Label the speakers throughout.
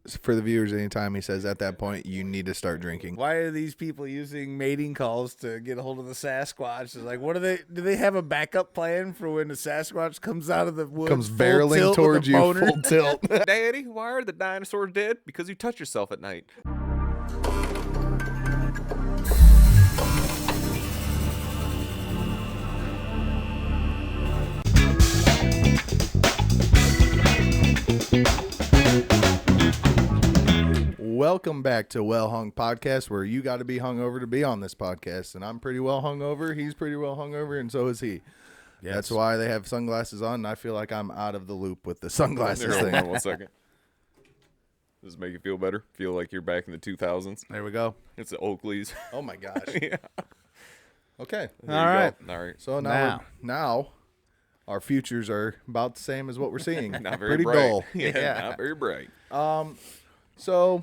Speaker 1: for the viewers, anytime he says at that point, you need to start drinking.
Speaker 2: Why are these people using mating calls to get a hold of the Sasquatch? It's like, what do they have a backup plan for when the Sasquatch comes out of the woods?
Speaker 1: Comes barreling towards you full tilt.
Speaker 3: Daddy, why are the dinosaurs dead? Because you touch yourself at night.
Speaker 1: Welcome back to Well Hung Podcast, where you got to be hungover to be on this podcast. And I'm pretty well hungover. He's pretty well hungover, and so is he. Yes. That's why they have sunglasses on, and I feel like I'm out of the loop with the sunglasses thing.
Speaker 3: Hold on 1 second. Does it make you feel better? Feel like you're back in the 2000s?
Speaker 1: There we go.
Speaker 3: It's the Oakleys.
Speaker 1: Oh, my gosh.
Speaker 3: Yeah.
Speaker 1: Okay.
Speaker 3: All right.
Speaker 1: So now our futures are about the same as what we're seeing.
Speaker 3: Not very
Speaker 1: pretty
Speaker 3: bright.
Speaker 1: dull.
Speaker 3: Yeah, not very bright.
Speaker 1: So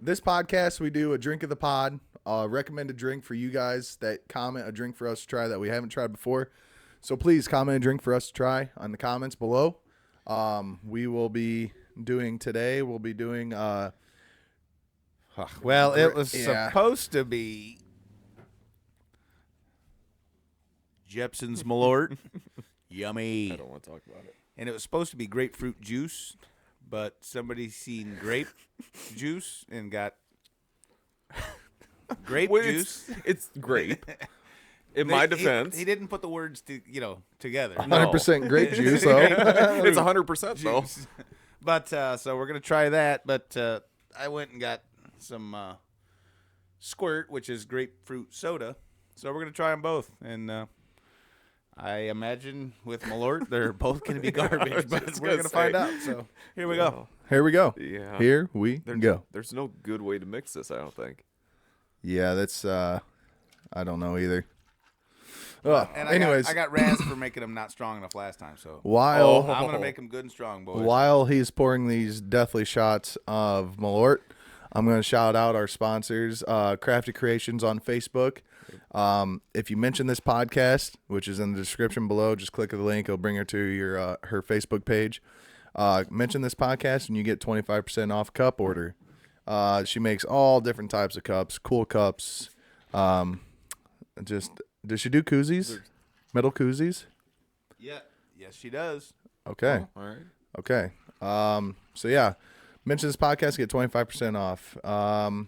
Speaker 1: this podcast, we do a drink of the pod, recommended drink for you guys that comment a drink for us to try that we haven't tried before. So please comment a drink for us to try on the comments below. We will be doing today. We'll be doing.
Speaker 2: Well, it was supposed to be Jepson's Malort. Yummy.
Speaker 3: I don't want to talk about it.
Speaker 2: And it was supposed to be grapefruit juice, but somebody seen grape juice and got grape juice.
Speaker 3: It's grape. In my defense,
Speaker 2: he didn't put the words together.
Speaker 1: 100% grape juice, though.
Speaker 3: It's 100% though.
Speaker 2: But so we're gonna try that. But I went and got some Squirt, which is grapefruit soda. So we're gonna try them both, and I imagine with Malort they're both gonna be garbage. But we're gonna find out. So here we go.
Speaker 1: Here we go.
Speaker 3: Yeah.
Speaker 1: Here we go.
Speaker 3: There's no good way to mix this, I don't think.
Speaker 1: Yeah, that's I don't know either.
Speaker 2: And
Speaker 1: anyways,
Speaker 2: I got razzed for making them not strong enough last time. So
Speaker 1: while
Speaker 2: I'm gonna make them good and strong, boys.
Speaker 1: While he's pouring these deathly shots of Malort, I'm going to shout out our sponsors, Crafty Creations on Facebook. If you mention this podcast, which is in the description below, just click the link. It'll bring her to your her Facebook page. Mention this podcast and you get 25% off cup order. She makes all different types of cups, cool cups. Does she do koozies? Metal koozies?
Speaker 2: Yeah. Yes, she does.
Speaker 1: Okay.
Speaker 3: Oh, all right.
Speaker 1: Okay. So yeah, mention this podcast, get 25% off.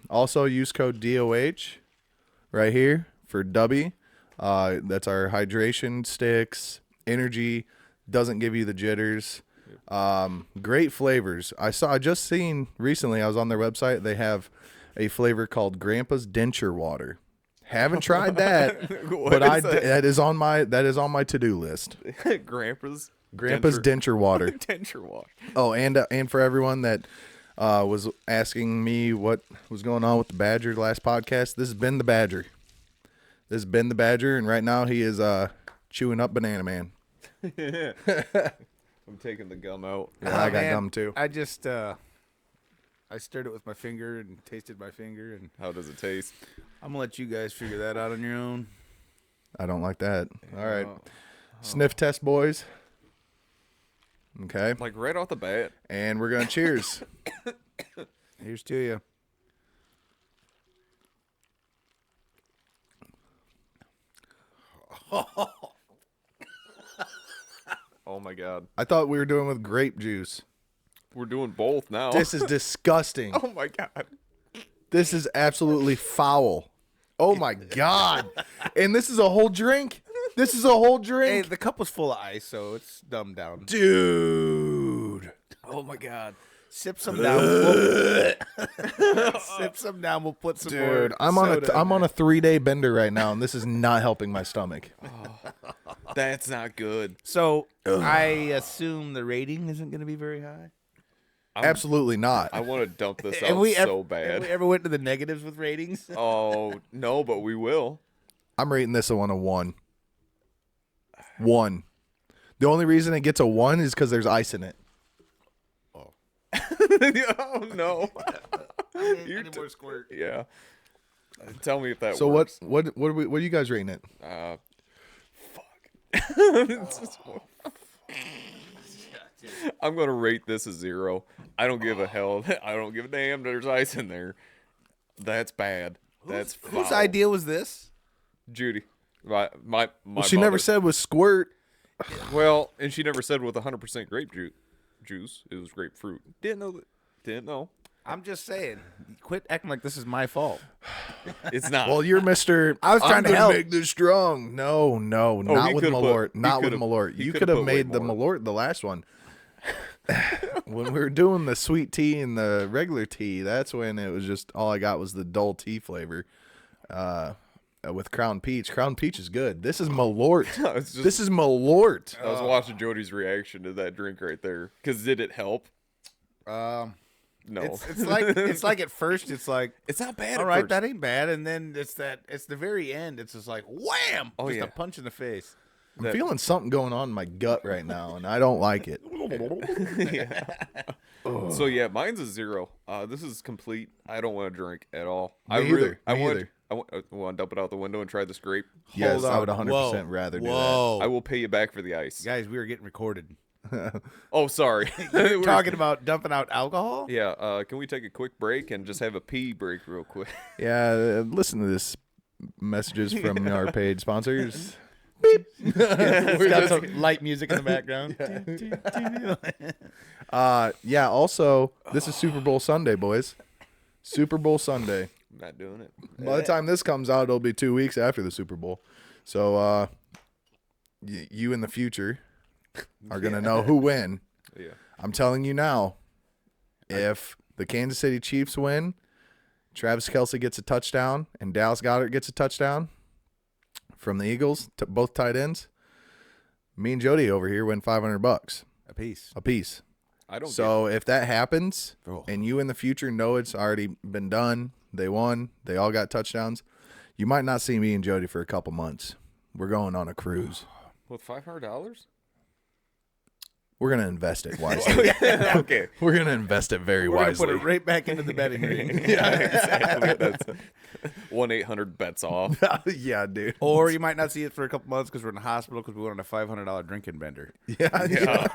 Speaker 1: Also use code DOH right here for DUBBY. That's our hydration sticks. Energy doesn't give you the jitters. Great flavors. I just seen recently, I was on their website, they have a flavor called Grandpa's Denture Water. Haven't tried that, but that is on my to-do list.
Speaker 3: Grandpa's
Speaker 1: Denture Water.
Speaker 3: Denture water.
Speaker 1: Oh, and for everyone that was asking me what was going on with the Badger last podcast, this has been the Badger. And right now he is chewing up Banana Man.
Speaker 3: I'm taking the gum out.
Speaker 1: Yeah, I got gum too.
Speaker 2: I just I stirred it with my finger and tasted my finger. And
Speaker 3: how does it taste?
Speaker 2: I'm gonna let you guys figure that out on your own.
Speaker 1: I don't like that. All right, sniff test, boys. Okay,
Speaker 3: Like right off the bat.
Speaker 1: and we're gonna cheers.
Speaker 2: Here's to you.
Speaker 3: Oh my God.
Speaker 1: I thought we were doing with grape juice.
Speaker 3: We're doing both now.
Speaker 1: This is disgusting.
Speaker 3: Oh my God.
Speaker 1: This is absolutely foul. Oh my God. And this is a whole drink. This is a whole
Speaker 2: Hey,
Speaker 1: drink.
Speaker 2: the cup was full of ice, so it's dumbed down.
Speaker 1: Dude.
Speaker 3: Oh my God.
Speaker 2: Sip some down. Sip some down. We'll put some more.
Speaker 1: Dude, I'm on a 3-day bender right now, and this is not helping my stomach.
Speaker 3: That's not good.
Speaker 2: So I assume the rating isn't going to be very high.
Speaker 1: Absolutely not.
Speaker 3: I want to dump this
Speaker 2: Have
Speaker 3: out
Speaker 2: we
Speaker 3: so
Speaker 2: Have
Speaker 3: bad.
Speaker 2: we ever went to the negatives with ratings?
Speaker 3: Oh, no, but we will.
Speaker 1: I'm rating this one a 1. 1. The only reason it gets a 1 is because there's ice in it.
Speaker 3: Oh, no.
Speaker 2: Any more squirt?
Speaker 3: Yeah. Tell me if that
Speaker 1: So
Speaker 3: works.
Speaker 1: what are you guys rating it?
Speaker 3: I'm going to rate this a 0. I don't give a hell. I don't give a damn. There's ice in there. That's bad. That's
Speaker 2: Whose
Speaker 3: foul.
Speaker 2: idea was this?
Speaker 3: Judy. My
Speaker 1: Well, she never
Speaker 3: mother.
Speaker 1: said was squirt.
Speaker 3: Well, and she never said with 100% grape juice. It was grapefruit. Didn't know that. Didn't know.
Speaker 2: I'm just saying. Quit acting like this is my fault.
Speaker 3: It's not.
Speaker 1: Well, you're Mr.
Speaker 2: I was trying to
Speaker 1: gonna
Speaker 2: help.
Speaker 1: make this strong. No, not
Speaker 3: he
Speaker 1: with
Speaker 3: could've
Speaker 1: Malort.
Speaker 3: put- he
Speaker 1: Not with
Speaker 3: could've-
Speaker 1: Malort.
Speaker 3: he
Speaker 1: You
Speaker 3: could've
Speaker 1: could have
Speaker 3: put way
Speaker 1: made the
Speaker 3: more.
Speaker 1: Malort the last one. When we were doing the sweet tea and the regular tea, that's when it was just all I got was the dull tea flavor. With Crown Peach. Crown Peach is good. This is Malort.
Speaker 3: It's just-
Speaker 1: This is Malort.
Speaker 3: I was watching Jody's reaction to that drink right there. Because did it help? No.
Speaker 2: It's like at first it's like,
Speaker 3: It's not bad.
Speaker 2: all
Speaker 3: at
Speaker 2: right,
Speaker 3: first.
Speaker 2: that ain't bad, and then it's the very end. It's just like wham,
Speaker 3: Oh,
Speaker 2: just
Speaker 3: yeah.
Speaker 2: a punch in the face.
Speaker 1: I'm feeling something going on in my gut right now, and I don't like it.
Speaker 3: So yeah, mine's a 0. This is complete. I don't want to drink at all.
Speaker 1: Me either. Me either.
Speaker 3: I want to dump it out the window and try this grape.
Speaker 1: Yes,
Speaker 2: Hold
Speaker 1: I would
Speaker 2: on.
Speaker 1: 100% rather do that.
Speaker 2: Whoa,
Speaker 3: I will pay you back for the ice.
Speaker 2: guys, we were getting recorded.
Speaker 3: Oh, sorry.
Speaker 2: We're talking about dumping out alcohol.
Speaker 3: Yeah. Can we take a quick break and just have a pee break real quick?
Speaker 1: Yeah, listen to this messages from our paid sponsors.
Speaker 2: It's got some light music in the background.
Speaker 1: Yeah, also, this is Super Bowl Sunday, boys. Super Bowl Sunday.
Speaker 3: I'm not doing it.
Speaker 1: By the time this comes out, it'll be 2 weeks after the Super Bowl. So, you in the future are going to know who win.
Speaker 3: Yeah.
Speaker 1: I'm telling you now, if the Kansas City Chiefs win, Travis Kelce gets a touchdown, and Dallas Goedert gets a touchdown from the Eagles, both tight ends, me and Jody over here win $500
Speaker 2: A piece.
Speaker 1: a piece.
Speaker 3: I don't.
Speaker 1: So if that happens,
Speaker 2: Oh.
Speaker 1: and you in the future know it's already been done, they won, they all got touchdowns, you might not see me and Jody for a couple months. We're going on a cruise.
Speaker 3: With $500.
Speaker 1: We're going to invest it wisely.
Speaker 3: Okay.
Speaker 1: We're going to invest it very
Speaker 2: We're gonna
Speaker 1: wisely.
Speaker 2: put it right back into the betting ring.
Speaker 3: Yeah, exactly. That's 1-800 bets off.
Speaker 1: Yeah, dude.
Speaker 2: Or you might not see it for a couple months because we're in the hospital because we went on a $500 drinking bender.
Speaker 1: Yeah.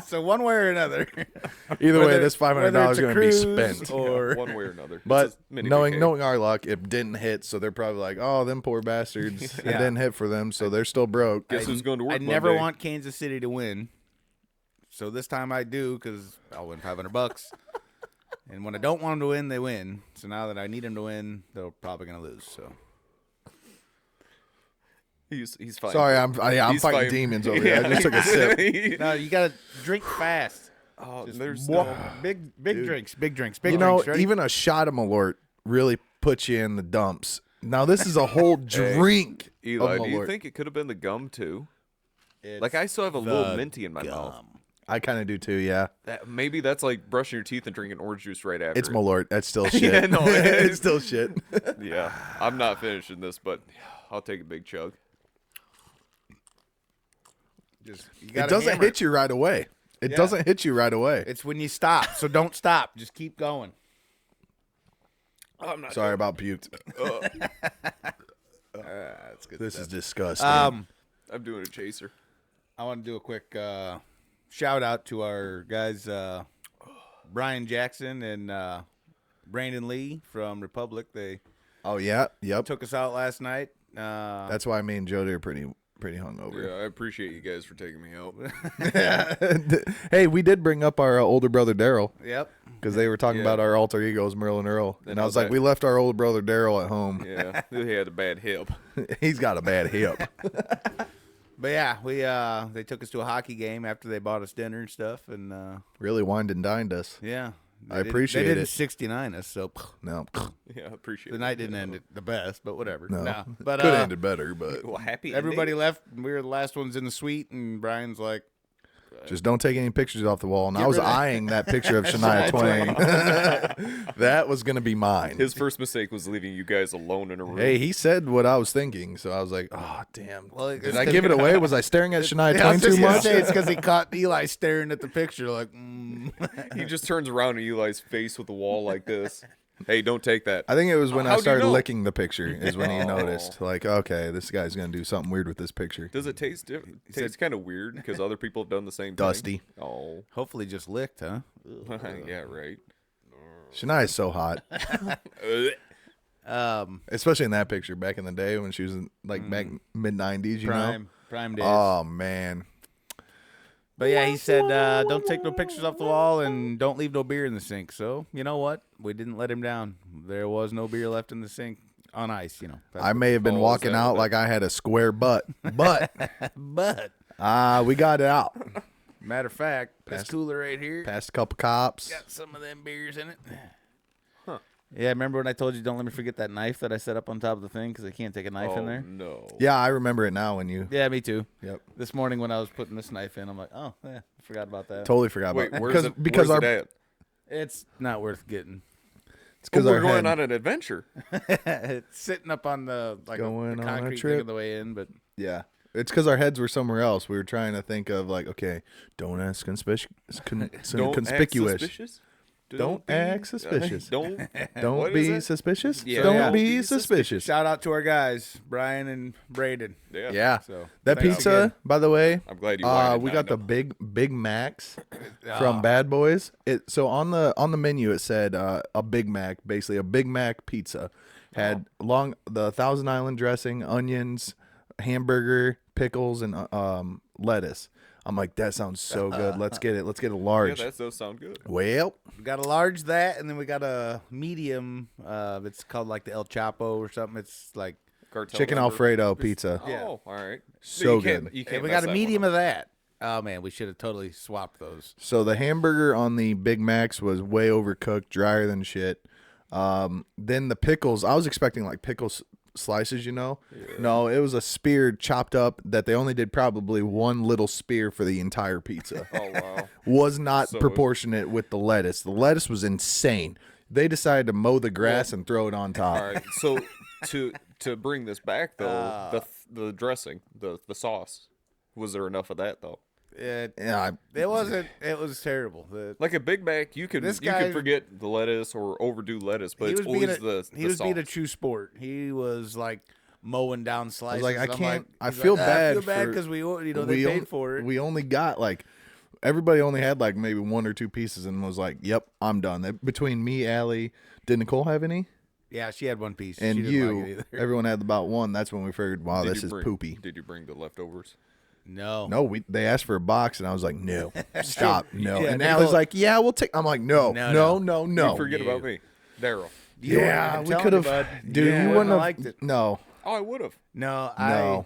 Speaker 2: So one way or another.
Speaker 1: Either way,
Speaker 2: Whether-
Speaker 1: this $500
Speaker 2: whether
Speaker 1: is
Speaker 2: it's a
Speaker 1: going to be
Speaker 2: cruise
Speaker 1: spent.
Speaker 2: Or
Speaker 3: One way or another.
Speaker 1: But
Speaker 3: It's a mini
Speaker 1: knowing
Speaker 3: vacay.
Speaker 1: our luck, it didn't hit, so they're probably like, "Oh, them poor bastards! It
Speaker 2: Yeah.
Speaker 1: didn't hit for them, so they're still broke."
Speaker 3: Guess who's going to work
Speaker 2: I never
Speaker 3: Monday?
Speaker 2: want Kansas City to win. So this time I do because I'll win $500. And when I don't want them to win, they win. So now that I need them to win, they're probably going to lose. So
Speaker 3: He's fine.
Speaker 1: Sorry, I'm
Speaker 3: He's
Speaker 1: fighting
Speaker 3: fine.
Speaker 1: demons over here. I just took a sip.
Speaker 2: no, you got to drink fast.
Speaker 3: Oh,
Speaker 2: Just
Speaker 3: there's
Speaker 2: walk-
Speaker 3: no.
Speaker 2: big drinks, big drinks, big
Speaker 1: You know,
Speaker 2: drinks. Ready?
Speaker 1: even a shot of Malort really puts you in the dumps. Now this is a whole drink.
Speaker 3: Eli,
Speaker 1: of
Speaker 3: do you
Speaker 1: Malort.
Speaker 3: think it could have been the gum too?
Speaker 2: It's
Speaker 3: Like I still have a little
Speaker 2: the
Speaker 3: minty in my mouth.
Speaker 2: gum.
Speaker 1: I kind of do too. Yeah,
Speaker 3: Maybe that's like brushing your teeth and drinking orange juice right after.
Speaker 1: it's Malort. That's still shit.
Speaker 3: Yeah, no,
Speaker 1: it's still shit.
Speaker 3: Yeah, I'm not finishing this, but I'll take a big chug.
Speaker 2: Just, you
Speaker 1: It
Speaker 2: gotta
Speaker 1: doesn't
Speaker 2: hammer
Speaker 1: hit you right away. It
Speaker 2: Yeah.
Speaker 1: doesn't hit you right away.
Speaker 2: It's when you stop. So don't stop. Just keep going.
Speaker 3: I'm not.
Speaker 1: Sorry about puke.
Speaker 2: That's good.
Speaker 1: This is disgusting.
Speaker 3: I'm doing a chaser.
Speaker 2: I want to do a quick shout out to our guys, Brian Jackson and Brandon Lee from Republic. They
Speaker 1: Oh yeah, yep.
Speaker 2: took us out last night.
Speaker 1: That's why me and Jody are pretty hungover.
Speaker 3: Yeah, I appreciate you guys for taking me out.
Speaker 1: Hey, we did bring up our older brother Daryl
Speaker 2: Yep.
Speaker 1: because they were talking
Speaker 3: Yeah.
Speaker 1: about our alter egos, Merle and Earl, and I was
Speaker 3: how's
Speaker 1: like,
Speaker 3: that?
Speaker 1: we left our older brother Daryl at home.
Speaker 3: Yeah, he had a bad hip.
Speaker 1: He's got a bad hip.
Speaker 2: But yeah, we they took us to a hockey game after they bought us dinner and stuff, and
Speaker 1: Really wined and dined us.
Speaker 2: yeah,
Speaker 1: I appreciate
Speaker 2: They didn't
Speaker 1: it.
Speaker 2: 69 us, so
Speaker 1: No,
Speaker 3: Yeah, I appreciate
Speaker 2: the
Speaker 3: it.
Speaker 2: night didn't end the best, but whatever.
Speaker 1: no,
Speaker 2: Nah. But
Speaker 1: could have ended better, but
Speaker 3: Well, happy
Speaker 2: everybody
Speaker 3: ending.
Speaker 2: left. And we were the last ones in the suite, and Brian's like,
Speaker 1: just don't take any pictures off the wall. And I
Speaker 2: Get
Speaker 1: was
Speaker 2: rid of-
Speaker 1: eyeing that picture of Shania Twain. That was gonna be mine.
Speaker 3: His first mistake was leaving you guys alone in a room.
Speaker 1: Hey, he said what I was thinking, so I was like, "Oh, damn!
Speaker 2: Well,
Speaker 1: Did I give it away? Was I staring at Shania
Speaker 2: Yeah, I
Speaker 1: Twain
Speaker 2: was
Speaker 1: too
Speaker 2: just gonna
Speaker 1: much?"
Speaker 2: say it's because he caught Eli staring at the picture, like,
Speaker 3: He just turns around and Eli's face with the wall like this. Hey, don't take that.
Speaker 1: I think it was when I
Speaker 3: How'd you
Speaker 1: started
Speaker 3: know?
Speaker 1: licking the picture is when he
Speaker 3: Oh.
Speaker 1: noticed. Like, okay, this guy's gonna do something weird with this picture.
Speaker 3: Does it taste different? It tastes kind of weird because other people have done the same
Speaker 1: Dusty.
Speaker 3: thing. Oh.
Speaker 2: Hopefully just licked, huh?
Speaker 3: Yeah, right.
Speaker 1: Shania is so hot,
Speaker 2: Um,
Speaker 1: especially in that picture back in the day when she was in, like back mid '90s. You know?
Speaker 2: prime days.
Speaker 1: Oh man.
Speaker 2: But yeah, he said, don't take no pictures off the wall and don't leave no beer in the sink. So, you know what? We didn't let him down. There was no beer left in the sink on ice, you know.
Speaker 1: I may have been
Speaker 3: Oh, is
Speaker 1: walking
Speaker 3: that
Speaker 1: out
Speaker 3: what
Speaker 1: like I had a square butt, but
Speaker 2: But,
Speaker 1: we got it out.
Speaker 2: matter of fact, this
Speaker 1: Past-
Speaker 2: cooler right here
Speaker 1: Past a couple cops.
Speaker 2: got some of them beers in it. Yeah, remember when I told you don't let me forget that knife that I set up on top of the thing because I can't take a knife in there?
Speaker 3: No.
Speaker 1: Yeah, I remember it now when you.
Speaker 2: Yeah, me too.
Speaker 1: Yep.
Speaker 2: This morning when I was putting this knife in, I'm like, oh, yeah, I forgot about that.
Speaker 1: Totally forgot
Speaker 3: Wait,
Speaker 1: about
Speaker 3: where's it?
Speaker 1: because
Speaker 3: where's
Speaker 1: our
Speaker 3: it at?
Speaker 2: It's not worth getting.
Speaker 1: it's because
Speaker 3: we're
Speaker 1: our
Speaker 3: going
Speaker 1: head,
Speaker 3: on an adventure.
Speaker 2: It's sitting up on the
Speaker 1: Going
Speaker 2: the
Speaker 1: on a
Speaker 2: concrete
Speaker 1: trip.
Speaker 2: thing on the way in, but
Speaker 1: yeah. It's because our heads were somewhere else. We were trying to think of like, okay, don't ask conspicuous.
Speaker 3: Don't
Speaker 1: conspicuous.
Speaker 3: act suspicious.
Speaker 1: Don't act suspicious.
Speaker 3: Don't.
Speaker 1: Don't
Speaker 3: What
Speaker 1: be
Speaker 3: is it?
Speaker 1: suspicious.
Speaker 3: Yeah.
Speaker 1: Don't
Speaker 2: Yeah.
Speaker 1: be suspicious.
Speaker 2: shout out to our guys, Brian and Braden.
Speaker 3: Yeah.
Speaker 1: Yeah.
Speaker 2: So
Speaker 1: That
Speaker 2: thanks
Speaker 1: pizza,
Speaker 2: again.
Speaker 1: by the way,
Speaker 3: I'm glad you. whited
Speaker 1: we
Speaker 3: now,
Speaker 1: got the
Speaker 3: no.
Speaker 1: Big Macs from Bad Boys. So on the menu it said a Big Mac, basically a Big Mac pizza, had the Thousand Island dressing, onions, hamburger, pickles, and lettuce. I'm like, that sounds so good. Let's get it. Let's get a
Speaker 3: Yeah,
Speaker 1: large.
Speaker 3: that does sound good.
Speaker 1: Well,
Speaker 2: We got a large that, and then we got a medium. It's called like the El Chapo or something. It's like
Speaker 3: Cartel
Speaker 1: chicken
Speaker 3: member.
Speaker 1: Alfredo pizza.
Speaker 2: Yeah.
Speaker 3: Oh, all right.
Speaker 1: So
Speaker 3: you can't,
Speaker 1: good.
Speaker 3: You
Speaker 2: and
Speaker 3: can't
Speaker 2: we
Speaker 3: mess
Speaker 2: got a
Speaker 3: that
Speaker 2: medium
Speaker 3: one
Speaker 2: of that. Oh man, we should have totally swapped those.
Speaker 1: So the hamburger on the Big Macs was way overcooked, drier than shit. Then the pickles, I was expecting like pickles slices, you know. No, it was a spear chopped up that they only did probably one little spear for the entire pizza.
Speaker 3: Oh wow.
Speaker 1: Was not
Speaker 3: So-
Speaker 1: proportionate with the lettuce. The lettuce was insane. They decided to mow the grass and throw it on top.
Speaker 3: All right. So to bring this back though, the dressing, the sauce, was there enough of that though?
Speaker 1: Yeah,
Speaker 2: It wasn't. It was terrible.
Speaker 3: Like a Big Mac, you could
Speaker 2: This
Speaker 3: you
Speaker 2: guy-
Speaker 3: could forget the lettuce or overdo lettuce, but
Speaker 2: he
Speaker 3: it's
Speaker 2: was
Speaker 3: always
Speaker 2: being a,
Speaker 3: the
Speaker 2: he was
Speaker 3: sauce.
Speaker 2: being a true sport. He was like mowing down slices.
Speaker 1: like, I
Speaker 2: I'm
Speaker 1: can't- I
Speaker 2: he's
Speaker 1: feel
Speaker 2: like,
Speaker 1: bad
Speaker 2: I feel bad
Speaker 1: for-
Speaker 2: because we they paid for it.
Speaker 1: We only got like everybody only had like maybe one or two pieces and was like, "Yep, I'm done." Between me, Allie, did Nicole have any?
Speaker 2: Yeah, she had one piece.
Speaker 1: And
Speaker 2: she didn't
Speaker 1: you,
Speaker 2: like it either.
Speaker 1: everyone had about one. That's when we figured, wow,
Speaker 3: Did
Speaker 1: this
Speaker 3: you
Speaker 1: is
Speaker 3: bring-
Speaker 1: poopy.
Speaker 3: Did you bring the leftovers?
Speaker 2: No,
Speaker 1: No, they asked for a box, and I was like, no, stop, no.
Speaker 2: Yeah,
Speaker 1: and
Speaker 2: Nicole-
Speaker 1: Allie's like, yeah, we'll take. I'm like, no,
Speaker 2: No,
Speaker 1: no.
Speaker 3: You forget about me, Daryl.
Speaker 1: Yeah,
Speaker 2: I'm
Speaker 1: we
Speaker 2: telling
Speaker 1: could
Speaker 2: you,
Speaker 1: have,
Speaker 2: bud.
Speaker 1: dude.
Speaker 2: Yeah,
Speaker 1: you
Speaker 2: I
Speaker 1: wouldn't have
Speaker 2: liked it.
Speaker 1: No,
Speaker 3: Oh, I would have.
Speaker 2: No,
Speaker 1: no.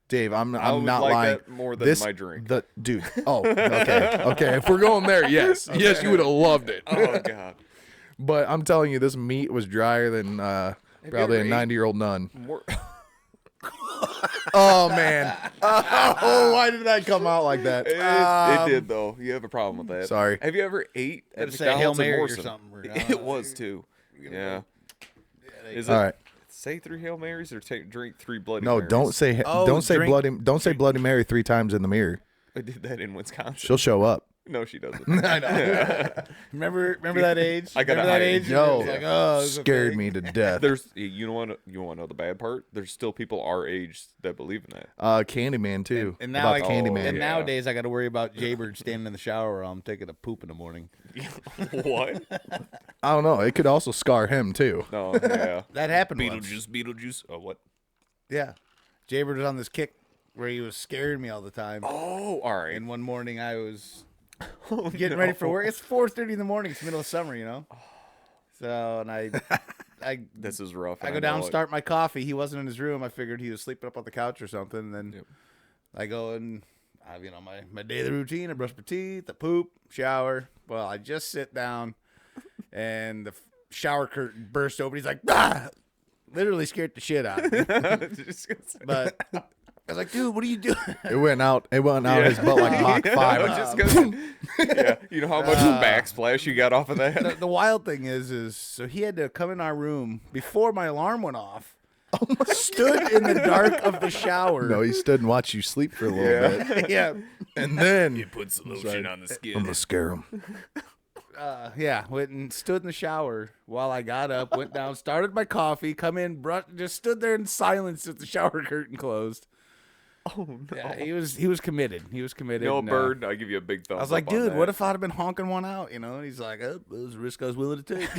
Speaker 1: Dave, I'm
Speaker 3: would
Speaker 1: not
Speaker 3: like
Speaker 1: lying.
Speaker 3: that more than
Speaker 1: This,
Speaker 3: my drink.
Speaker 1: The dude. Oh, okay. If we're going there, yes, yes, you would have loved it.
Speaker 3: Oh God.
Speaker 1: But I'm telling you, this meat was drier than probably a
Speaker 3: ever ate-
Speaker 1: 90-year-old nun.
Speaker 3: More,
Speaker 1: Oh man. Oh, why did that come out like that?
Speaker 3: it did though. You have a problem with that.
Speaker 1: Sorry.
Speaker 3: Have you ever ate at
Speaker 2: Better say Hail
Speaker 3: McDonald's in
Speaker 2: Mary or
Speaker 3: Morrison?
Speaker 2: something, or-
Speaker 3: It was too. Yeah. Is it?
Speaker 1: All right.
Speaker 3: Say 3 Hail Marys or drink 3 Bloody
Speaker 1: No,
Speaker 3: Marys?
Speaker 1: don't say
Speaker 2: Oh,
Speaker 1: don't say
Speaker 2: drink-
Speaker 1: Bloody Mary 3 times in the mirror.
Speaker 3: I did that in Wisconsin.
Speaker 1: She'll show up.
Speaker 3: No, she doesn't.
Speaker 2: remember that age?
Speaker 3: I gotta
Speaker 2: remember that
Speaker 3: hide it.
Speaker 2: age?
Speaker 1: No,
Speaker 2: It was like, oh, it's
Speaker 1: scared
Speaker 2: okay.
Speaker 1: me to death.
Speaker 3: There's you want to know the bad part? There's still people our age that believe in that.
Speaker 1: Candyman too.
Speaker 2: And now,
Speaker 1: about
Speaker 2: I,
Speaker 1: Candyman.
Speaker 2: and
Speaker 3: yeah.
Speaker 2: nowadays, I got to worry about Jaybird standing in the shower while I'm taking a poop in the morning.
Speaker 3: What?
Speaker 1: I don't know. It could also scar him too.
Speaker 3: No, yeah.
Speaker 2: That happened once.
Speaker 3: Beetlejuice. Oh, what?
Speaker 2: Yeah, Jaybird was on this kick where he was scaring me all the time.
Speaker 3: Oh, all right.
Speaker 2: And one morning, I was getting ready for work. It's 4:30 in the morning. It's middle of summer, you know. So, and I
Speaker 3: This is rough.
Speaker 2: I
Speaker 3: and
Speaker 2: go down,
Speaker 3: know it.
Speaker 2: start my coffee. He wasn't in his room. I figured he was sleeping up on the couch or something. And then
Speaker 3: Yep.
Speaker 2: I go and I have, my daily routine. I brush my teeth, I poop, shower. Well, I just sit down and the shower curtain burst open. He's like, ah! Literally scared the shit out of me.
Speaker 3: Just gonna say-
Speaker 2: But I was like, dude, what are you doing?
Speaker 1: It went out his butt like Mach 5.
Speaker 3: I was just gonna- yeah, you know how much backsplash you got off of that?
Speaker 2: The wild thing is so he had to come in our room before my alarm went off. Stood in the dark of the shower.
Speaker 1: No, he stood and watched you sleep for a little bit.
Speaker 2: Yeah.
Speaker 1: And then
Speaker 3: Put some lotion on the
Speaker 1: I'm
Speaker 3: skin.
Speaker 1: going to scare him.
Speaker 2: Yeah, went and stood in the shower while I got up, went down, started my coffee, come in, just stood there in silence with the shower curtain closed.
Speaker 3: Oh no.
Speaker 2: Yeah, he was committed. He was committed.
Speaker 3: No,
Speaker 2: and,
Speaker 3: Bird, I give you a big thumbs
Speaker 2: I was like,
Speaker 3: up on
Speaker 2: dude,
Speaker 3: that.
Speaker 2: what if I'd have been honking one out? You know, and he's like, oh, it was a risk I was willing to take.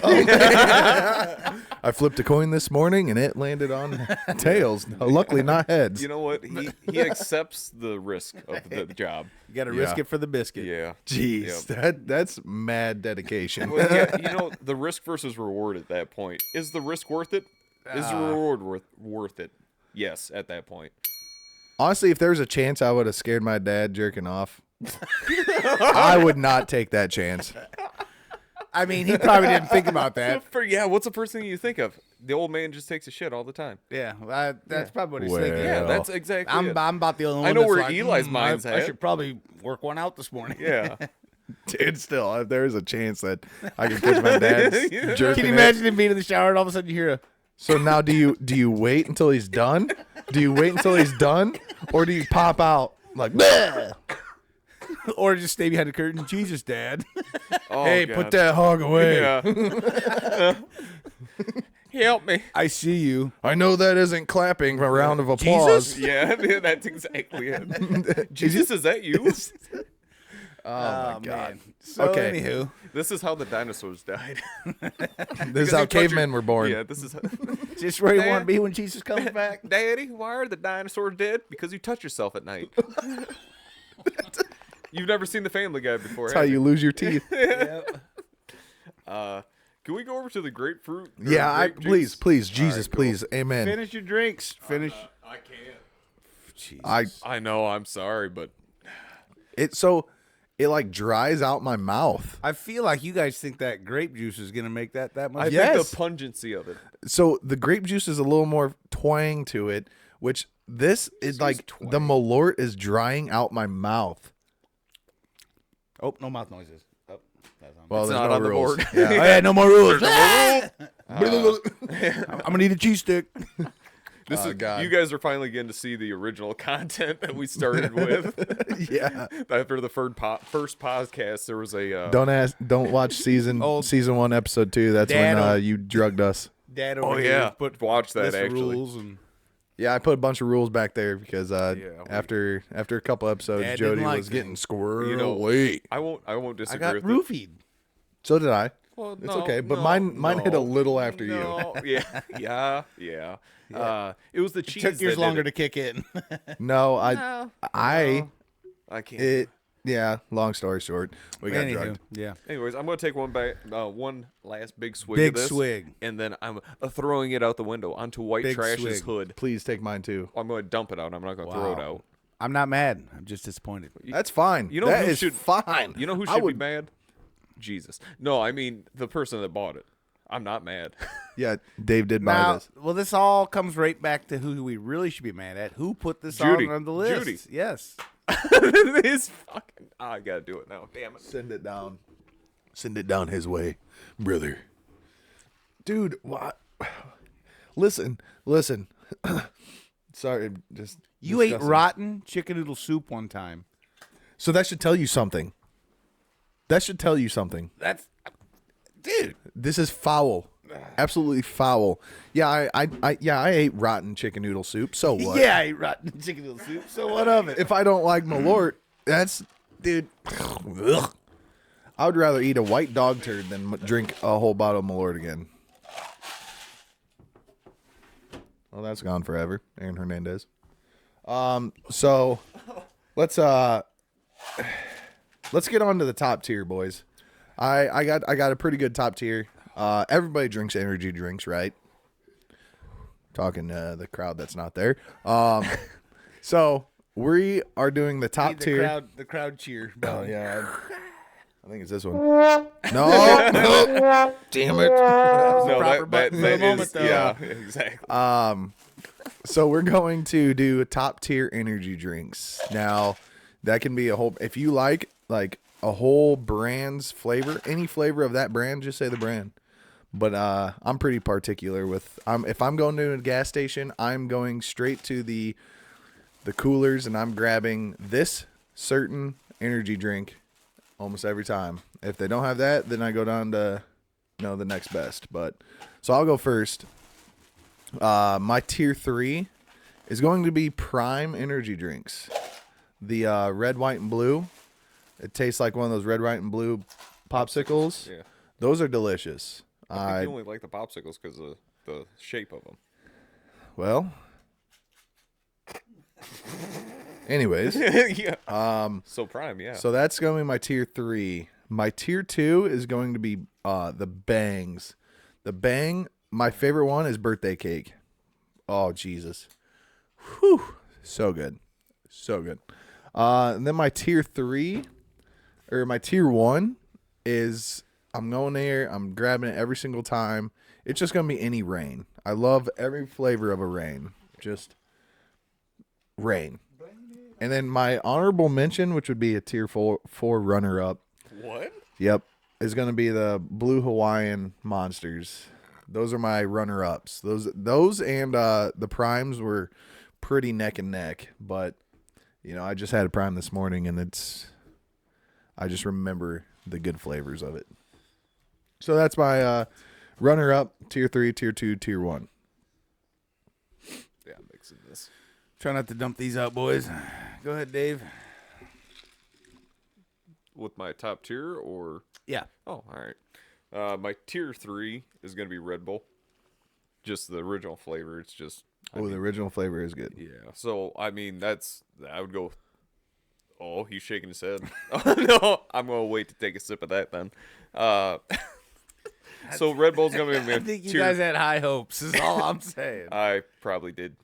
Speaker 1: I flipped a coin this morning and it landed on tails. Luckily, not heads.
Speaker 3: You know what? He accepts the risk of the job.
Speaker 2: You got to risk
Speaker 1: Yeah.
Speaker 2: it for the biscuit.
Speaker 3: Yeah.
Speaker 1: Jeez, that's mad dedication.
Speaker 3: Well, yeah, you know, the risk versus reward at that point. Is the risk worth it? Is the reward worth it? Yes, at that point.
Speaker 1: Honestly, if there was a chance I would have scared my dad jerking off, I would not take that chance.
Speaker 2: I mean, he probably didn't think about that.
Speaker 3: Yeah, what's the first thing you think of? The old man just takes a shit all the time.
Speaker 2: Yeah, that's probably what he's
Speaker 1: Well.
Speaker 2: thinking.
Speaker 3: Yeah,
Speaker 1: Well,
Speaker 3: that's exactly it.
Speaker 2: I'm about the only one.
Speaker 3: I know
Speaker 2: that's
Speaker 3: where
Speaker 2: like,
Speaker 3: Eli's mind's
Speaker 2: I
Speaker 3: at.
Speaker 2: should probably work one out this morning.
Speaker 3: Yeah.
Speaker 1: Dude, still, if there's a chance that I could catch my dad
Speaker 3: Yeah.
Speaker 1: jerking
Speaker 2: Can you
Speaker 1: it.
Speaker 2: imagine him being in the shower and all of a sudden you hear a
Speaker 1: So now, do you wait until he's done? Do you wait until he's done, or do you pop out like? Bleh!
Speaker 2: or just stay behind the curtain? Jesus, Dad.
Speaker 3: Oh,
Speaker 1: Hey,
Speaker 3: God.
Speaker 1: put that hog away.
Speaker 3: Yeah. Help me.
Speaker 2: I see you.
Speaker 1: I know that isn't clapping a round of applause.
Speaker 3: Yeah, that's exactly it. Jesus, is that you?
Speaker 1: Oh my God.
Speaker 2: Man. So
Speaker 1: Okay.
Speaker 2: anywho,
Speaker 3: This is how the dinosaurs died.
Speaker 1: This is how cavemen were born.
Speaker 3: Yeah, this is how...
Speaker 2: just where you
Speaker 3: Dad.
Speaker 2: want to be when Jesus comes back.
Speaker 3: Daddy, why are the dinosaurs dead? Because you touch yourself at night. You've never seen the Family Guy before,
Speaker 1: That's how
Speaker 3: have
Speaker 1: you lose your teeth.
Speaker 2: Yep.
Speaker 3: Can we go over to the grapefruit? or
Speaker 1: Yeah,
Speaker 3: grape juice?
Speaker 1: please, Jesus,
Speaker 3: cool.
Speaker 1: please, amen.
Speaker 2: Finish your drinks. Finish.
Speaker 3: I can't.
Speaker 2: Jesus.
Speaker 3: I know, I'm sorry, but
Speaker 1: It like dries out my mouth.
Speaker 2: I feel like you guys think that grape juice is going to make that
Speaker 3: I
Speaker 2: much.
Speaker 3: think
Speaker 1: Yes.
Speaker 3: the pungency of it.
Speaker 1: So the grape juice is a little more twang to it, which this is like the Malort is drying out my mouth.
Speaker 2: Oh, no mouth noises. Oh, that's on.
Speaker 1: Well,
Speaker 3: It's
Speaker 1: there's
Speaker 3: not
Speaker 1: no
Speaker 3: on the
Speaker 1: rules.
Speaker 3: board.
Speaker 2: Oh,
Speaker 1: Yeah.
Speaker 2: yeah, no more rules.
Speaker 3: Uh,
Speaker 2: I'm gonna need a cheese stick.
Speaker 3: This
Speaker 1: Oh,
Speaker 3: is
Speaker 1: God.
Speaker 3: you guys are finally getting to see the original content that we started with.
Speaker 1: Yeah.
Speaker 3: After the first podcast, there was a
Speaker 1: Don't watch season 1, episode 2. That's
Speaker 2: Dad
Speaker 1: when
Speaker 2: will-
Speaker 1: you drugged us.
Speaker 2: Dad
Speaker 3: Oh
Speaker 2: over here
Speaker 3: yeah,
Speaker 2: put
Speaker 3: watch that
Speaker 2: list of
Speaker 3: actually.
Speaker 2: rules and
Speaker 1: Yeah, I put a bunch of rules back there because after a couple episodes,
Speaker 2: Dad didn't
Speaker 1: Jody
Speaker 2: like
Speaker 1: was getting
Speaker 2: things.
Speaker 1: squirred
Speaker 3: You know,
Speaker 1: away.
Speaker 3: I won't
Speaker 2: I
Speaker 3: disagree
Speaker 2: got
Speaker 3: with it.
Speaker 2: roofied.
Speaker 1: So did I.
Speaker 3: Well,
Speaker 1: It's okay, but mine hit a little after you.
Speaker 3: Yeah. It was the cheese.
Speaker 2: Took years
Speaker 3: that
Speaker 2: longer
Speaker 3: did
Speaker 2: to kick in.
Speaker 1: No,
Speaker 3: No.
Speaker 1: I
Speaker 3: I can't.
Speaker 1: it. Yeah. Long story short, we got
Speaker 2: Anywho,
Speaker 1: drugged.
Speaker 2: yeah.
Speaker 3: Anyways, I'm gonna take one last big swig.
Speaker 2: Big
Speaker 3: of this,
Speaker 2: swig.
Speaker 3: and then I'm throwing it out the window onto White
Speaker 2: Big
Speaker 3: Trash's
Speaker 2: swig.
Speaker 3: hood.
Speaker 1: Please take mine too.
Speaker 3: I'm gonna dump it out. I'm not gonna throw it
Speaker 2: Wow.
Speaker 3: out.
Speaker 2: I'm not mad. I'm just disappointed.
Speaker 1: That's fine.
Speaker 3: You know
Speaker 1: that
Speaker 3: who
Speaker 1: is
Speaker 3: should-
Speaker 1: fine.
Speaker 3: You know who
Speaker 1: I
Speaker 3: should
Speaker 1: would-
Speaker 3: be mad? Jesus. No, I mean the person that bought it. I'm not mad.
Speaker 1: Yeah, Dave did buy
Speaker 2: Now,
Speaker 1: this.
Speaker 2: well, this all comes right back to who we really should be mad at. Who put this
Speaker 3: Judy.
Speaker 2: on the list?
Speaker 3: Judy.
Speaker 2: Yes.
Speaker 3: It's fucking. I gotta do it now. Damn it.
Speaker 1: Send it down. Send it down his way, brother. Dude, what? Listen. Sorry, just
Speaker 2: You ate
Speaker 1: discussing.
Speaker 2: rotten chicken noodle soup one time.
Speaker 1: So that should tell you something. That's,
Speaker 2: dude.
Speaker 1: this is foul. Absolutely foul. Yeah, I ate rotten chicken noodle soup. So what?
Speaker 2: Yeah, I ate rotten chicken noodle soup. So what of it?
Speaker 1: If I don't like Malort, that's dude. Ugh. I would rather eat a white dog turd than drink a whole bottle of Malort again. Well, that's gone forever. Aaron Hernandez. So let's get on to the top tier, boys. I got a pretty good top tier. Everybody drinks energy drinks, right? Talking to the crowd that's not there. So we are doing the top tier.
Speaker 2: The crowd cheer.
Speaker 1: Oh yeah, I think it's this one. No, no, damn it.
Speaker 3: No,
Speaker 2: proper button for the moment,
Speaker 3: is.
Speaker 2: though.
Speaker 3: Yeah, exactly.
Speaker 1: So we're going to do top tier energy drinks. Now, that can be a whole. If you like a whole brand's flavor, any flavor of that brand, just say the brand. But I'm pretty particular with. If I'm going to a gas station, I'm going straight to the coolers and I'm grabbing this certain energy drink almost every time. If they don't have that, then I go down to the next best. But so I'll go first. My tier 3 is going to be Prime energy drinks. The red, white, and blue. It tastes like one of those red, white, and blue popsicles.
Speaker 3: Yeah.
Speaker 1: Those are delicious.
Speaker 3: I think you only like the popsicles because of the shape of them.
Speaker 1: Well, anyways.
Speaker 3: Yeah. So Prime, yeah.
Speaker 1: So that's going to be my tier 3. My tier 2 is going to be the Bangs. The Bang, my favorite one is birthday cake. Oh, Jesus. Whew. So good. So good. And then my tier 3, or my tier 1 is, I'm going there, I'm grabbing it every single time. It's just going to be any Rain. I love every flavor of a Rain. Just Rain. And then my honorable mention, which would be a tier 4 runner-up.
Speaker 3: What?
Speaker 1: Yep. Is going to be the Blue Hawaiian Monsters. Those are my runner-ups. Those and the Primes were pretty neck and neck. But, I just had a Prime this morning, and I just remember the good flavors of it. So that's my runner-up, tier 3, tier 2, tier 1.
Speaker 3: Yeah, I'm mixing this.
Speaker 2: Try not to dump these out, boys. Go ahead, Dave.
Speaker 3: With my top tier or?
Speaker 2: Yeah.
Speaker 3: Oh, all right. My tier 3 is going to be Red Bull. Just the original flavor. It's just.
Speaker 1: The original flavor is good.
Speaker 3: Yeah. So, I would go. Oh, he's shaking his head. Oh, no. I'm going to wait to take a sip of that then. So Red Bull's going to be my
Speaker 2: I think you guys had high hopes, is all I'm saying.
Speaker 3: I probably did.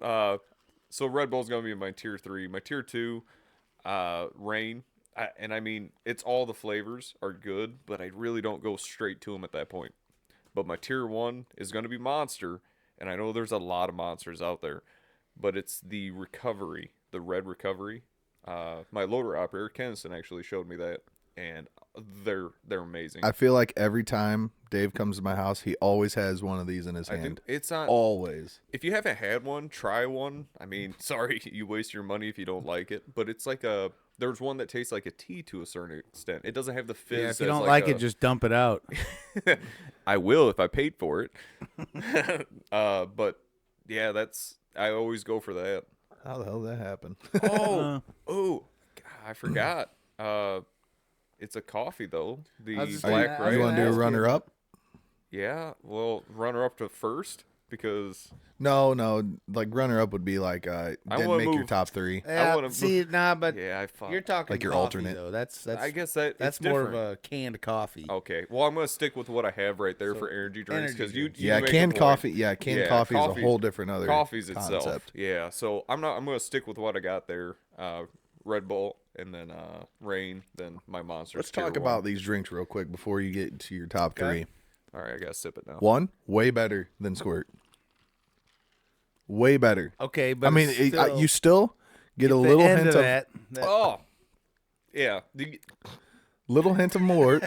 Speaker 3: So Red Bull's going to be my tier 3. My tier 2, Rain. It's all the flavors are good, but I really don't go straight to them at that point. But my tier 1 is going to be Monster, and I know there's a lot of monsters out there, but it's the Recovery, the Red Recovery. My loader operator, Kennison, actually showed me that, and they're amazing.
Speaker 1: I feel like every time Dave comes to my house, he always has one of these in his hand.
Speaker 3: I think it's not
Speaker 1: always.
Speaker 3: If you haven't had one, try one. Sorry, you waste your money if you don't like it, but it's like there's one that tastes like a tea to a certain extent. It doesn't have the fizz.
Speaker 2: Yeah, if you don't like it, just dump it out.
Speaker 3: I will if I paid for it. But yeah, I always go for that.
Speaker 1: How the hell did that happen?
Speaker 3: I forgot. It's a coffee though. The
Speaker 2: black
Speaker 3: rice.
Speaker 1: You want to do a runner-up?
Speaker 3: Yeah. Well, runner up to first because.
Speaker 1: No. Like runner-up would be like didn't make your top 3.
Speaker 2: Yeah, but you're talking
Speaker 1: like your
Speaker 2: coffee,
Speaker 1: alternate.
Speaker 2: though. That's
Speaker 3: I guess that's
Speaker 2: more
Speaker 3: different.
Speaker 2: of a canned coffee.
Speaker 3: Okay. Well, I'm gonna stick with what I have right there for energy drinks because you make
Speaker 1: canned
Speaker 3: a point.
Speaker 1: coffee. Yeah, canned coffee is a whole different other
Speaker 3: coffee's
Speaker 1: concept.
Speaker 3: Itself. Yeah. So I'm gonna stick with what I got there. Red Bull and then Rain, then my Monster.
Speaker 1: Let's talk about these drinks real quick before you get to your top 3.
Speaker 3: All right, I gotta sip it now.
Speaker 1: 1, way better than Squirt. Way better.
Speaker 2: Okay, but
Speaker 1: you still get a little hint of
Speaker 2: that.
Speaker 3: Oh, yeah.
Speaker 1: Little hint of Malort.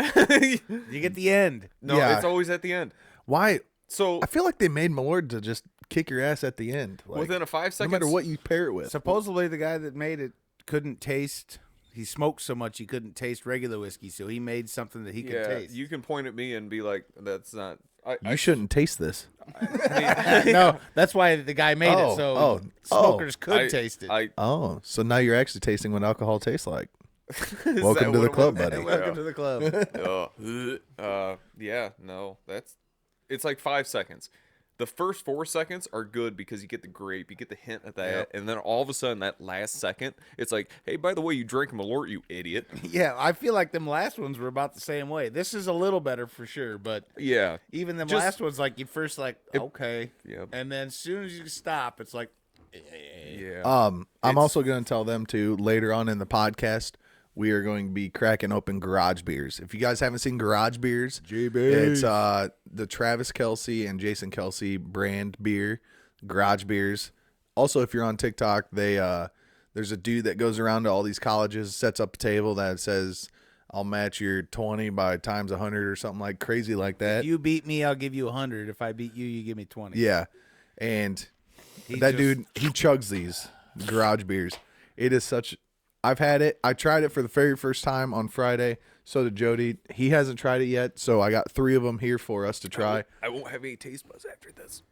Speaker 2: You get the end.
Speaker 3: No,
Speaker 1: Yeah.
Speaker 3: it's always at the end.
Speaker 1: Why?
Speaker 3: So
Speaker 1: I feel like they made Malort to just kick your ass at the end. Like,
Speaker 3: within a 5 seconds,
Speaker 1: no matter what you pair it with.
Speaker 2: Supposedly, the guy that made it couldn't taste. He smoked so much he couldn't taste regular whiskey, so he made something that he could taste.
Speaker 3: You can point at me and be like, "That's not."
Speaker 1: You shouldn't taste this.
Speaker 2: No, that's why the guy made it, so smokers could taste it.
Speaker 1: So now you're actually tasting what alcohol tastes like. Welcome to the club, buddy.
Speaker 2: Welcome to the club.
Speaker 3: It's like 5 seconds. The first 4 seconds are good because you get the grape, you get the hint of that, and then all of a sudden that last second, it's like, hey, by the way, you drank Malort, you idiot.
Speaker 2: Yeah, I feel like them last ones were about the same way. This is a little better for sure, but
Speaker 3: yeah,
Speaker 2: even them last ones, like you first okay,
Speaker 3: yeah,
Speaker 2: and then as soon as you stop, it's like,
Speaker 3: yeah.
Speaker 1: I'm also going to tell them to later on in the podcast. We are going to be cracking open garage beers. If you guys haven't seen garage beers, it's the Travis Kelce and Jason Kelce brand beer, garage beers. Also, if you're on TikTok, there's a dude that goes around to all these colleges, sets up a table that says, I'll match your 20 by times 100 or something like crazy like that.
Speaker 2: If you beat me, I'll give you 100. If I beat you, you give me 20.
Speaker 1: Yeah. And dude, he chugs these garage beers. It is such I've had it. I tried it for the very first time on Friday. So did Jody. He hasn't tried it yet. So I got 3 of them here for us to try.
Speaker 3: I won't have any taste buds after this.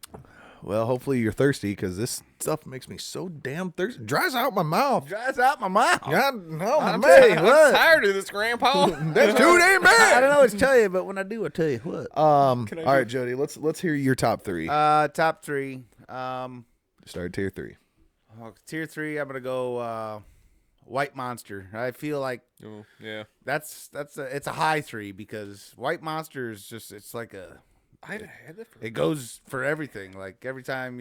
Speaker 1: Well, hopefully you're thirsty because this stuff makes me so damn thirsty. Dries out my mouth.
Speaker 2: Dries out my mouth.
Speaker 1: God, no,
Speaker 2: I'm
Speaker 1: man.
Speaker 2: telling you what.
Speaker 3: Tired of this, Grandpa.
Speaker 1: That's too damn
Speaker 2: I
Speaker 1: bad.
Speaker 2: don't know what to tell you, but when I do, I tell you what.
Speaker 1: All right, Jody. Let's hear your top 3.
Speaker 2: Top 3.
Speaker 1: Start at tier 3.
Speaker 2: Tier 3. I'm gonna go White Monster. I feel like
Speaker 3: Oh, yeah.
Speaker 2: it's a high 3 because White Monster is just it's like
Speaker 3: I haven't had that for
Speaker 2: it goes for everything. Like every time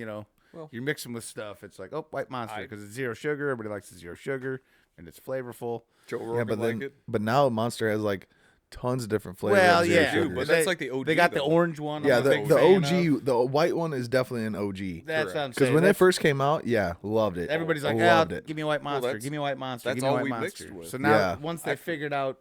Speaker 3: Well,
Speaker 2: you're mixing with stuff, it's like White Monster because it's 0 sugar. Everybody likes the 0 sugar and it's flavorful.
Speaker 3: Joe
Speaker 1: Yeah,
Speaker 3: Rogan like it.
Speaker 1: but now Monster has like tons of different flavors.
Speaker 2: Well,
Speaker 1: of zero
Speaker 2: yeah,
Speaker 1: sugar.
Speaker 3: But that's like the OG.
Speaker 2: They got
Speaker 3: though.
Speaker 2: the orange one.
Speaker 1: Yeah,
Speaker 2: I'm a
Speaker 1: the
Speaker 2: big fan of.
Speaker 1: OG, the white one is definitely an OG.
Speaker 2: That's what I'm
Speaker 1: Because
Speaker 2: saying.
Speaker 1: when it
Speaker 2: That's-
Speaker 1: first came out, yeah, loved it.
Speaker 2: everybody's like,
Speaker 1: loved
Speaker 2: "Ah,
Speaker 1: it.
Speaker 2: give me a White Monster,
Speaker 3: that's-
Speaker 2: give me a White Monster,
Speaker 3: that's
Speaker 2: give me a
Speaker 3: all
Speaker 2: White
Speaker 3: we
Speaker 2: Monster."
Speaker 3: mixed with.
Speaker 2: So now,
Speaker 1: Yeah.
Speaker 2: once they figured out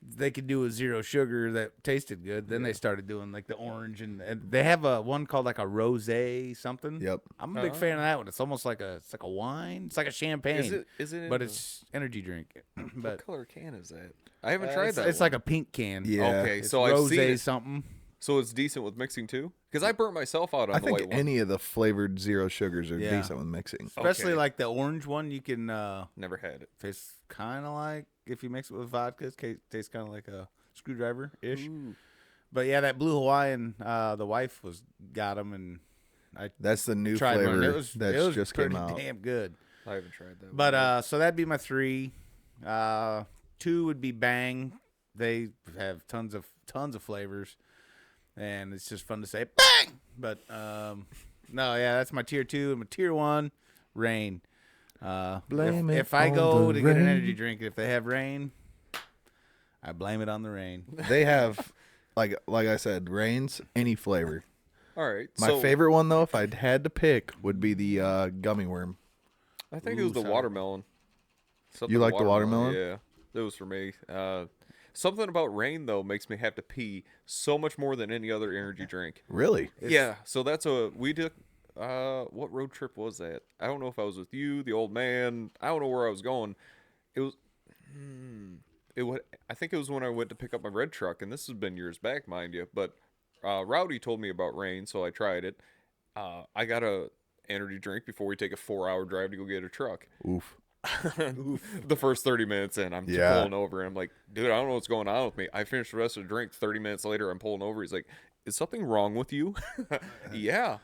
Speaker 2: they could do a 0 sugar that tasted good, then they started doing like the orange and they have a one called like a rosé something.
Speaker 1: Yep.
Speaker 2: I'm a big fan of that one. It's almost like a wine. It's like a champagne.
Speaker 3: Is it?
Speaker 2: but it's energy drink.
Speaker 3: What
Speaker 2: But
Speaker 3: color can is that? I haven't tried that.
Speaker 2: It's like a pink can.
Speaker 1: Yeah.
Speaker 3: Okay,
Speaker 2: It's
Speaker 3: so I've seen
Speaker 2: rosé
Speaker 3: it.
Speaker 2: something.
Speaker 3: So it's decent with mixing too? Because I burnt myself out on
Speaker 1: I
Speaker 3: the
Speaker 1: think
Speaker 3: white one.
Speaker 1: any of the flavored zero sugars are
Speaker 2: Yeah.
Speaker 1: decent with mixing.
Speaker 2: Especially
Speaker 3: Okay.
Speaker 2: like the orange one, you can
Speaker 3: Never had it.
Speaker 2: tastes kind of like if you mix it with vodka, it tastes kind of like a screwdriver ish.
Speaker 3: Ooh.
Speaker 2: But yeah, that blue Hawaiian, the wife got them, and I
Speaker 1: That's the new
Speaker 2: tried
Speaker 1: flavor
Speaker 2: one. It was
Speaker 1: just
Speaker 2: pretty
Speaker 1: came out.
Speaker 2: damn good.
Speaker 3: I haven't tried that.
Speaker 2: But so that'd be my 3. 2 would be Bang. They have tons of flavors, and it's just fun to say Bang. But no, yeah, that's my tier 2 and my tier 1, Rain.
Speaker 1: Blame it
Speaker 2: if I
Speaker 1: on
Speaker 2: go
Speaker 1: the
Speaker 2: to get an
Speaker 1: rain.
Speaker 2: energy drink, if they have rain, I blame it on the rain.
Speaker 1: They have, like I said, Reigns, any flavor.
Speaker 3: All right.
Speaker 1: My
Speaker 3: so
Speaker 1: favorite one, though, if I had to pick, would be the gummy worm.
Speaker 3: I think it was the
Speaker 2: sour.
Speaker 3: watermelon.
Speaker 1: You like the watermelon?
Speaker 3: Yeah, that was for me. Something about rain though makes me have to pee so much more than any other energy drink.
Speaker 1: Really?
Speaker 3: Yeah, so we took. What road trip was that? I don't know if I was with you, the old man. I don't know where I was going. It was. I think it was when I went to pick up my red truck, and this has been years back, mind you. But Rowdy told me about rain, so I tried it. I got a energy drink before we take a 4-hour drive to go get a truck.
Speaker 1: Oof.
Speaker 3: The first 30 minutes in, I'm
Speaker 1: Yeah.
Speaker 3: pulling over, and I'm like, dude, I don't know what's going on with me. I finished the rest of the drink. 30 minutes later, I'm pulling over. He's like, is something wrong with you? Yeah.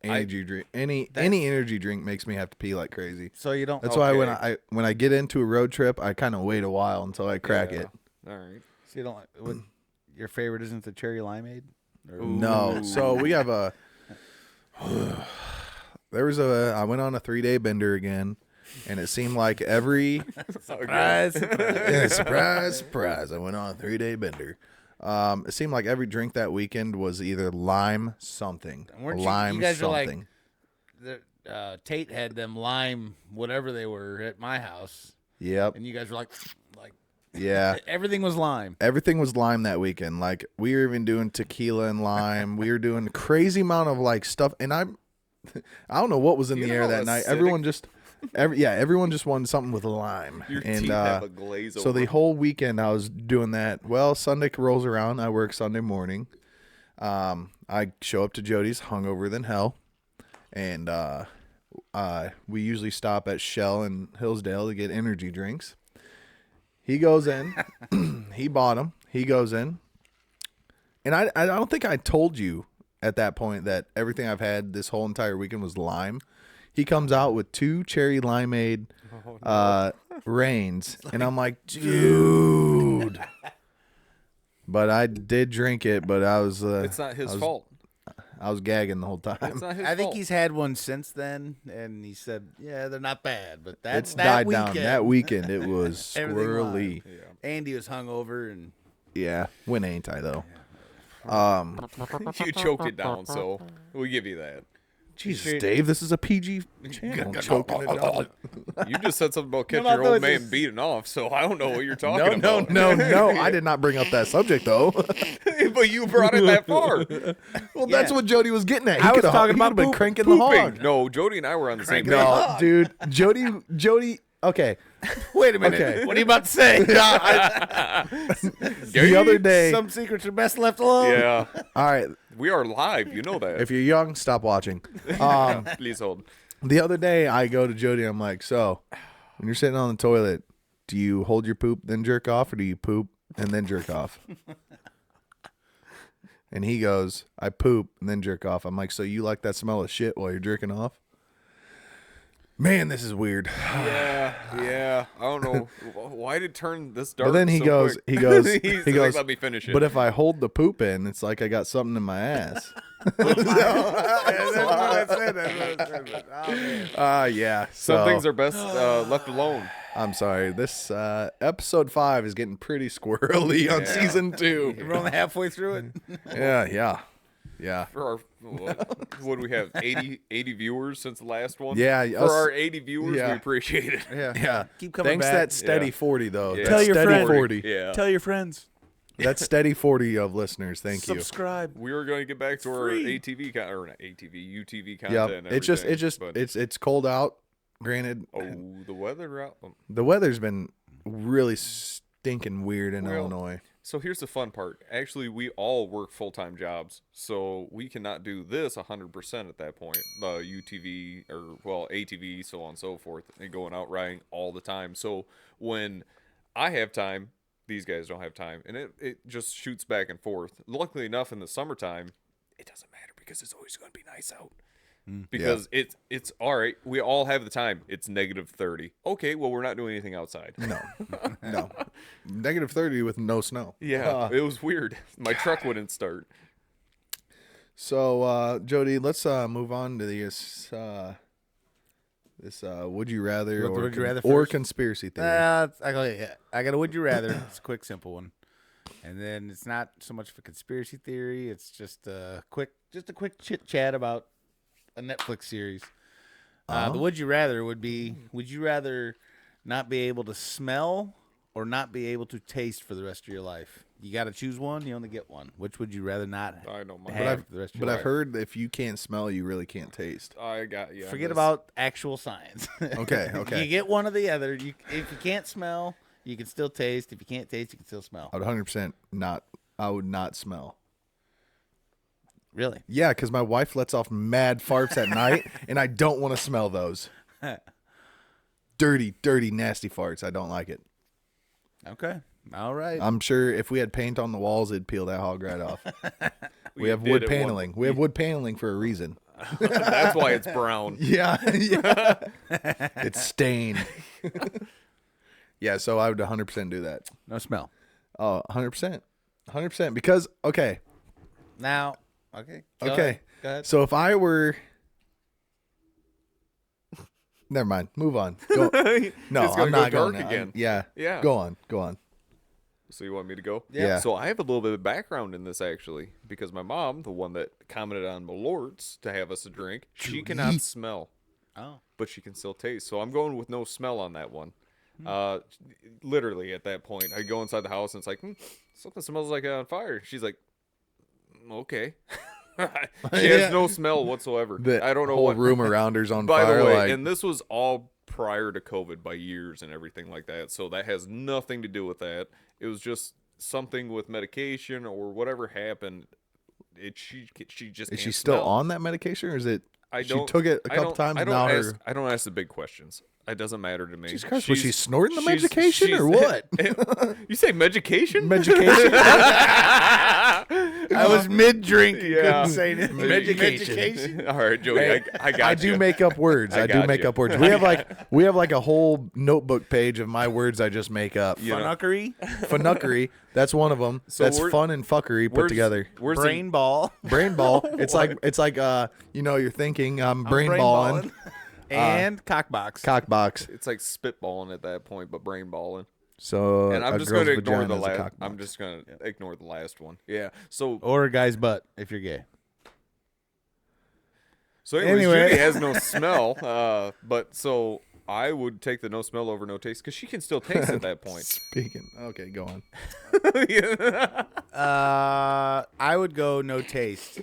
Speaker 1: Energy drink. Any energy drink makes me have to pee like crazy.
Speaker 2: So you don't.
Speaker 1: That's why
Speaker 3: Okay.
Speaker 1: when I get into a road trip, I kind of wait a while until I crack
Speaker 3: Yeah.
Speaker 1: it.
Speaker 3: All right.
Speaker 2: So you don't. Your favorite isn't the cherry limeade? Or-
Speaker 1: No. So we have a. I went on a 3-day bender again, and it seemed like every
Speaker 2: Surprise!
Speaker 1: yeah, surprise. I went on a 3-day bender. It seemed like every drink that weekend was either lime something,
Speaker 2: Weren't you-
Speaker 1: lime
Speaker 2: you guys are like-
Speaker 1: something.
Speaker 2: Tate had them lime whatever they were at my house,
Speaker 1: Yep.
Speaker 2: and you guys were like
Speaker 1: Yeah.
Speaker 2: everything was lime.
Speaker 1: Everything was lime that weekend. Like we were even doing tequila and lime. We were doing crazy amount of like stuff, and I don't know what was in
Speaker 3: You
Speaker 1: the
Speaker 3: know
Speaker 1: air
Speaker 3: how
Speaker 1: that night.
Speaker 3: acidic-
Speaker 1: Everyone just wanted something with lime.
Speaker 3: Your
Speaker 1: and
Speaker 3: teeth have a glaze over
Speaker 1: so the
Speaker 3: them.
Speaker 1: whole weekend I was doing that. Well, Sunday rolls around. I work Sunday morning. I show up to Jody's hungover than hell, and we usually stop at Shell in Hillsdale to get energy drinks. He goes in. He bought them. He goes in. And I don't think I told you at that point that everything I've had this whole entire weekend was lime. He comes out with 2 cherry limeade Reigns. And I'm like, dude. But I did drink it, but I was...
Speaker 3: It's not his fault.
Speaker 1: I was gagging the whole time.
Speaker 3: It's not his
Speaker 2: I think
Speaker 3: fault.
Speaker 2: he's had one since then, and he said, "Yeah, they're not bad." But
Speaker 1: It's
Speaker 2: that
Speaker 1: died
Speaker 2: weekend,
Speaker 1: down. That weekend, it was
Speaker 2: Everything
Speaker 1: squirrely.
Speaker 2: Andy was hungover, and
Speaker 1: Yeah. When ain't I, though?
Speaker 3: You choked it down, so we'll give you that.
Speaker 1: Jesus, Dave, this is a PG channel. Choking it down.
Speaker 3: You just said something about catching
Speaker 2: no,
Speaker 3: your
Speaker 2: no,
Speaker 3: old
Speaker 2: it's
Speaker 3: man
Speaker 2: just-
Speaker 3: beating off, so I don't know what you're talking
Speaker 1: No,
Speaker 3: about.
Speaker 1: no. I did not bring up that subject, though.
Speaker 3: But you brought it that far.
Speaker 1: Well, that's what Jody was getting at. He
Speaker 2: I was
Speaker 1: coulda-
Speaker 2: talking
Speaker 1: he
Speaker 2: about
Speaker 1: would've been
Speaker 2: poop-
Speaker 1: cranking the hog.
Speaker 3: No, Jody and I were on the same page.
Speaker 1: No, dude, Jody, Okay.
Speaker 2: Wait a minute.
Speaker 1: Okay.
Speaker 2: What are you about to say?
Speaker 1: The other day.
Speaker 2: Some secrets are best left alone.
Speaker 3: Yeah.
Speaker 1: All right.
Speaker 3: We are live. You know that.
Speaker 1: If you're young, stop watching.
Speaker 3: Please hold.
Speaker 1: The other day, I go to Jody. I'm like, so when you're sitting on the toilet, do you hold your poop then jerk off, or do you poop and then jerk off? And he goes, I poop and then jerk off. I'm like, so you like that smell of shit while you're jerking off? Man, this is weird.
Speaker 3: Yeah. I don't know. Why did it turn this dark?
Speaker 1: But then he
Speaker 3: so
Speaker 1: goes,
Speaker 3: quick?
Speaker 1: he goes,
Speaker 3: He's
Speaker 1: he
Speaker 3: like,
Speaker 1: goes.
Speaker 3: let me finish it.
Speaker 1: But if I hold the poop in, it's like I got something in my ass. Yeah.
Speaker 3: Some things are best left alone.
Speaker 1: I'm sorry. This episode 5 is getting pretty squirrely on season 2.
Speaker 2: We're only halfway through it.
Speaker 1: Yeah.
Speaker 3: For our, what do we have? 80 viewers since the last one?
Speaker 1: Yeah,
Speaker 3: For
Speaker 1: us-
Speaker 3: our 80 viewers,
Speaker 1: yeah.
Speaker 3: we appreciate it.
Speaker 1: Yeah.
Speaker 2: Keep coming
Speaker 1: Thanks
Speaker 2: back.
Speaker 1: that steady
Speaker 3: Yeah.
Speaker 1: 40 though.
Speaker 3: Yeah.
Speaker 1: That
Speaker 2: Tell your
Speaker 1: steady
Speaker 2: friend.
Speaker 1: 40.
Speaker 3: Yeah.
Speaker 2: Tell your friends.
Speaker 1: That steady 40 of listeners. Thank you.
Speaker 2: Subscribe.
Speaker 3: We were going to get back to our
Speaker 2: Free.
Speaker 3: ATV, or not ATV, UTV content.
Speaker 1: Yeah.
Speaker 3: And
Speaker 1: It's cold out. Granted,
Speaker 3: the weather out.
Speaker 1: the weather's been really stinking weird in
Speaker 3: Well,
Speaker 1: Illinois.
Speaker 3: So here's the fun part. Actually, we all work full-time jobs, so we cannot do this 100% at that point. UTV or ATV, so on and so forth, and going out riding all the time. So when I have time, these guys don't have time, and it just shoots back and forth. Luckily enough, in the summertime, it doesn't matter because it's always going to be nice out. Because it's all right. We all have the time. It's -30. Okay, well, we're not doing anything outside.
Speaker 1: No. -30 with no snow.
Speaker 3: Yeah, it was weird. My truck wouldn't start.
Speaker 1: So, Jody, let's move on to this would you rather
Speaker 2: Want the would you rather
Speaker 1: or
Speaker 2: first?
Speaker 1: Conspiracy theory.
Speaker 2: I got a would you rather. It's a quick, simple one, and then it's not so much of a conspiracy theory. It's just a quick chit chat about a Netflix series. The would you rather would be: would you rather not be able to smell or not be able to taste for the rest of your life? You got to choose one. You only get one. Which would you rather not
Speaker 3: I know mine.
Speaker 2: have for the rest of your
Speaker 1: But
Speaker 2: life?
Speaker 1: I've heard if you can't smell, you really can't taste.
Speaker 2: Forget about actual science.
Speaker 1: Okay.
Speaker 2: You get one or the other. If you can't smell, you can still taste. If you can't taste, you can still smell.
Speaker 1: I would 100% not. I would not smell.
Speaker 2: Really?
Speaker 1: Yeah, because my wife lets off mad farts at night, and I don't want to smell those. Dirty, nasty farts. I don't like it.
Speaker 2: Okay. All right.
Speaker 1: I'm sure if we had paint on the walls, it'd peel that hog right off. We have
Speaker 3: did
Speaker 1: wood
Speaker 3: at one
Speaker 1: paneling.
Speaker 3: point.
Speaker 1: We have wood paneling for a reason.
Speaker 3: That's why it's brown.
Speaker 1: Yeah. It's stained. Yeah, so I would 100% do that.
Speaker 2: No smell.
Speaker 1: Oh, 100%. 100%. Because, okay.
Speaker 2: Now, okay.
Speaker 1: Okay.
Speaker 2: Go ahead.
Speaker 1: So if I were... Never mind. Move on. Go. No,
Speaker 3: It's gonna
Speaker 1: I'm
Speaker 3: go
Speaker 1: not
Speaker 3: dark
Speaker 1: going.
Speaker 3: again.
Speaker 1: Yeah.
Speaker 3: Yeah.
Speaker 1: Go on.
Speaker 3: So you want me to go?
Speaker 1: Yeah.
Speaker 3: So I have a little bit of background in this actually, because my mom, the one that commented on Malort's to have us a drink, she cannot smell,
Speaker 2: Oh.
Speaker 3: but she can still taste. So I'm going with no smell on that one. Literally at that point, I go inside the house and it's like, something smells like on fire. She's like, okay. She has no smell whatsoever. I don't know
Speaker 1: whole
Speaker 3: what
Speaker 1: room around her's on
Speaker 3: By
Speaker 1: fire.
Speaker 3: the way,
Speaker 1: like,
Speaker 3: and this was all prior to COVID by years and everything like that. So that has nothing to do with that. It was just something with medication or whatever happened. She just
Speaker 1: is
Speaker 3: can't
Speaker 1: she still
Speaker 3: smell.
Speaker 1: on that medication, or is it?
Speaker 3: I
Speaker 1: She
Speaker 3: don't.
Speaker 1: took it a
Speaker 3: I
Speaker 1: couple
Speaker 3: don't-
Speaker 1: times.
Speaker 3: I
Speaker 1: and
Speaker 3: don't
Speaker 1: now
Speaker 3: ask.
Speaker 1: her.
Speaker 3: I don't ask the big questions. It doesn't matter to me.
Speaker 1: Jesus Christ, was she snorting the
Speaker 3: she's-
Speaker 1: medication or what?
Speaker 3: You say medication?
Speaker 1: Medication.
Speaker 2: I was mid-drink. and
Speaker 3: Yeah.
Speaker 2: Couldn't say anything.
Speaker 1: Medication.
Speaker 3: All right, Joey. I got
Speaker 1: I
Speaker 3: you.
Speaker 1: do make up words. I do
Speaker 3: got
Speaker 1: make
Speaker 3: you.
Speaker 1: up words. We have like a whole notebook page of my words I just make up.
Speaker 3: You know,
Speaker 2: Funuckery.
Speaker 1: Funuckery. That's one of them.
Speaker 3: So
Speaker 1: That's
Speaker 3: we're-
Speaker 1: fun and fuckery put
Speaker 3: where's-
Speaker 1: together.
Speaker 3: Where's
Speaker 2: Brain ball.
Speaker 1: Brain ball. It's like you're thinking I'm brain balling.
Speaker 2: And cockbox.
Speaker 1: Cockbox.
Speaker 3: It's like spitballing at that point, but brain balling.
Speaker 1: So
Speaker 3: And I'm
Speaker 1: a
Speaker 3: just
Speaker 1: girl's
Speaker 3: going to ignore
Speaker 1: vagina
Speaker 3: the
Speaker 1: is a
Speaker 3: last.
Speaker 1: cock
Speaker 3: I'm
Speaker 1: box.
Speaker 3: just going to ignore the last one. Yeah. So
Speaker 2: Or a guy's butt if you're gay.
Speaker 3: anyways,
Speaker 2: Anyway.
Speaker 3: Judy has no smell. But so I would take the no smell over no taste because she can still taste at that point.
Speaker 1: Speaking. Okay, go on.
Speaker 2: I would go no taste.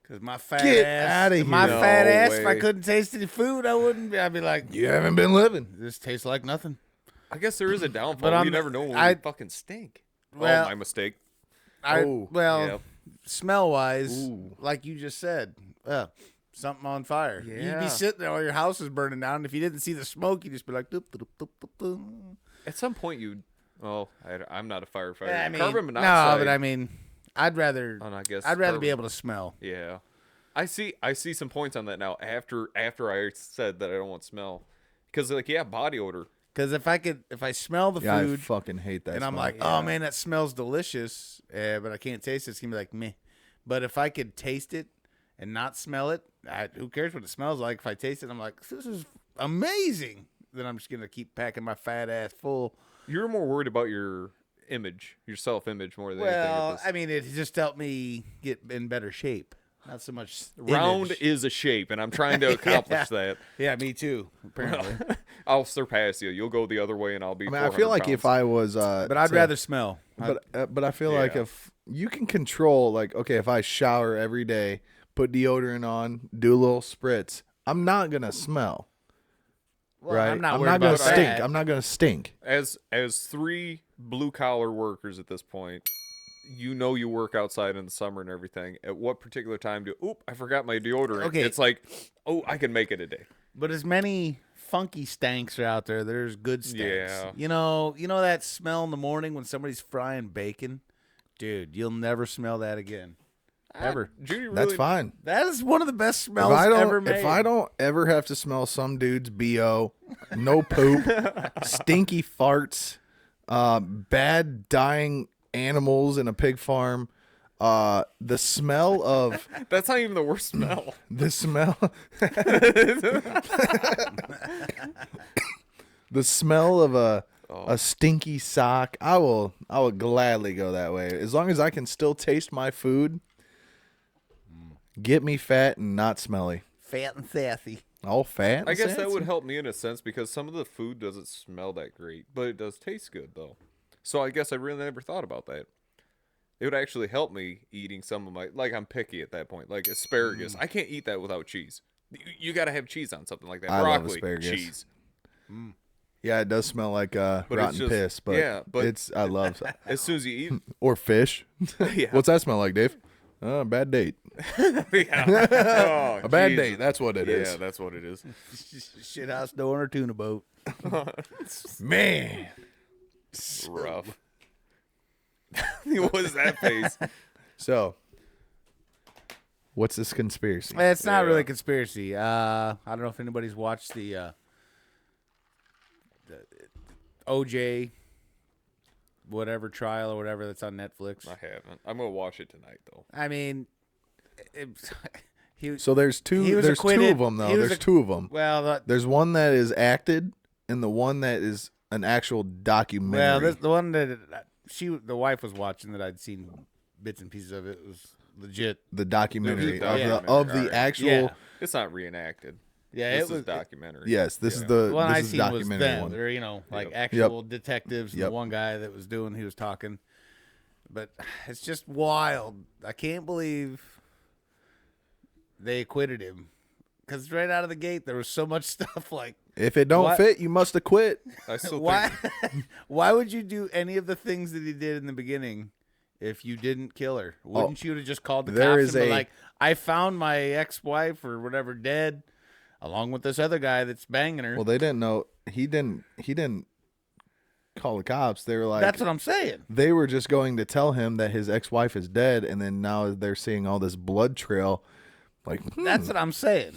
Speaker 2: Because my fat
Speaker 1: Get
Speaker 2: ass,
Speaker 1: outta
Speaker 2: my
Speaker 1: here.
Speaker 2: fat
Speaker 3: No
Speaker 2: ass, if I
Speaker 3: way.
Speaker 2: couldn't taste any food, I wouldn't be. I'd be like,
Speaker 1: You haven't been living.
Speaker 2: this tastes like nothing.
Speaker 3: I guess there is a downfall.
Speaker 2: But
Speaker 3: You
Speaker 2: I'm-
Speaker 3: never know when
Speaker 2: I-
Speaker 3: you fucking stink.
Speaker 2: Well-
Speaker 3: my mistake.
Speaker 1: Oh,
Speaker 3: yeah.
Speaker 2: Smell wise,
Speaker 1: Ooh.
Speaker 2: like you just said, something on fire. You'd
Speaker 3: Yeah.
Speaker 2: be sitting there while your house is burning down. And if you didn't see the smoke, you'd just be like, doop, doop, doop, doop, doop.
Speaker 3: At some point, I'm not a firefighter.
Speaker 2: I mean,
Speaker 3: Carbon
Speaker 2: no,
Speaker 3: monoxide.
Speaker 2: but I mean, I'd rather
Speaker 3: I guess
Speaker 2: be
Speaker 3: carbon-
Speaker 2: able to smell.
Speaker 3: Yeah, I see some points on that now. After I said that I don't want smell, because body odor.
Speaker 2: Because if I smell the
Speaker 1: Yeah, I
Speaker 2: food
Speaker 1: fucking hate that.
Speaker 2: and I'm
Speaker 1: smell.
Speaker 2: like, oh man, that smells delicious, but I can't taste it, it's gonna be like meh. But if I could taste it and not smell it, who cares what it smells like? If I taste it, I'm like, this is amazing. Then I'm just gonna keep packing my fat ass full.
Speaker 3: You're more worried about your image, your self-image, more than anything.
Speaker 2: Well,
Speaker 3: at this.
Speaker 2: I mean, it just helped me get in better shape. Not so much
Speaker 3: Round
Speaker 2: image.
Speaker 3: is a shape, and I'm trying to accomplish that.
Speaker 2: Yeah, me too. Apparently,
Speaker 3: I'll surpass you. You'll go the other way, and I'll be.
Speaker 1: I mean, I feel
Speaker 3: 400
Speaker 1: like if
Speaker 3: pounds.
Speaker 1: I was,
Speaker 2: but I'd rather smell.
Speaker 1: but I feel like
Speaker 3: Yeah.
Speaker 1: if you can control, like, okay, if I shower every day, put deodorant on, do a little spritz, I'm not gonna smell.
Speaker 2: Well,
Speaker 1: right?
Speaker 2: I'm not
Speaker 1: I'm
Speaker 2: worried
Speaker 1: not gonna
Speaker 2: about
Speaker 1: stink.
Speaker 2: that.
Speaker 1: I'm not gonna stink.
Speaker 3: as 3 blue collar workers at this point, you work outside in the summer and everything. At what particular time I forgot my deodorant.
Speaker 2: Okay.
Speaker 3: It's like, I can make it a day.
Speaker 2: But as many funky stanks are out there, there's good stanks.
Speaker 3: Yeah.
Speaker 2: You know that smell in the morning when somebody's frying bacon? Dude, you'll never smell that again. Ever.
Speaker 3: Judy really,
Speaker 1: That's fine.
Speaker 2: That is one of the best
Speaker 1: If
Speaker 2: smells
Speaker 1: I
Speaker 2: ever
Speaker 1: don't,
Speaker 2: made.
Speaker 1: if I don't ever have to smell some dude's bo, no poop, stinky farts, bad dying animals in a pig farm, the smell of
Speaker 3: That's not even the worst smell.
Speaker 1: the smell, the smell of a stinky sock, I will gladly go that way as long as I can still taste my food. Get me fat and not smelly.
Speaker 2: Fat and sassy.
Speaker 1: All fat.
Speaker 3: I
Speaker 1: and
Speaker 3: guess that
Speaker 1: fancy.
Speaker 3: would help me in a sense because some of the food doesn't smell that great, but it does taste good though. So I guess I really never thought about that. It would actually help me eating some of my, like, I'm picky at that point, like asparagus. I can't eat that without cheese. You got to have cheese on something like that.
Speaker 1: I love
Speaker 3: Broccoli,
Speaker 1: asparagus.
Speaker 3: cheese.
Speaker 1: Yeah, it does smell like
Speaker 3: it's
Speaker 1: rotten
Speaker 3: just-
Speaker 1: piss, but
Speaker 3: yeah, but-
Speaker 1: it's I love
Speaker 3: As soon as you eat,
Speaker 1: or fish.
Speaker 3: yeah.
Speaker 1: What's that smell like, Dave? Bad date.
Speaker 3: yeah.
Speaker 1: A bad
Speaker 3: Jesus.
Speaker 1: date. That's what it is.
Speaker 3: Yeah, that's what it is.
Speaker 2: Shit house door or tuna boat.
Speaker 1: Man.
Speaker 3: Rough. What is that face?
Speaker 1: So, what's this conspiracy?
Speaker 2: It's not
Speaker 3: Yeah.
Speaker 2: really a conspiracy. I don't know if anybody's watched the O.J. whatever trial or whatever that's on Netflix.
Speaker 3: I haven't. I'm gonna watch it tonight though.
Speaker 2: I mean, he
Speaker 1: So there's two.
Speaker 2: He was
Speaker 1: There's two
Speaker 2: acquitted.
Speaker 1: of them though.
Speaker 2: He was
Speaker 1: There's two of them.
Speaker 2: well,
Speaker 1: There's one that is acted, and the one that is an actual documentary.
Speaker 2: the one that the wife was watching that I'd seen bits and pieces of it was legit.
Speaker 1: the documentary
Speaker 3: Yeah.
Speaker 1: of the
Speaker 3: Alright.
Speaker 1: actual.
Speaker 2: Yeah.
Speaker 3: It's not reenacted.
Speaker 2: Yeah,
Speaker 3: This
Speaker 2: it was
Speaker 3: is documentary.
Speaker 1: Yes, this is
Speaker 3: Yeah.
Speaker 1: the
Speaker 2: The one I
Speaker 1: this is
Speaker 2: seen was
Speaker 1: documentary
Speaker 2: them.
Speaker 1: one.
Speaker 2: They're like
Speaker 3: Yep.
Speaker 2: actual detectives. And
Speaker 1: Yep.
Speaker 2: the one guy that was he was talking. But it's just wild. I can't believe they acquitted him. Because right out of the gate, there was so much stuff like,
Speaker 1: If it don't
Speaker 2: What?
Speaker 1: fit, you must acquit.
Speaker 3: I still
Speaker 2: why,
Speaker 3: think
Speaker 2: why would you do any of the things that he did in the beginning if you didn't kill her? Wouldn't you have just called the
Speaker 1: there
Speaker 2: cops
Speaker 1: is
Speaker 2: and been
Speaker 1: a-
Speaker 2: like, I found my ex-wife or whatever dead, along with this other guy that's banging her.
Speaker 1: Well, they didn't know. He didn't call the cops. They were like,
Speaker 2: That's what I'm saying.
Speaker 1: they were just going to tell him that his ex-wife is dead, and then now they're seeing all this blood trail. Like,
Speaker 2: That's what I'm saying.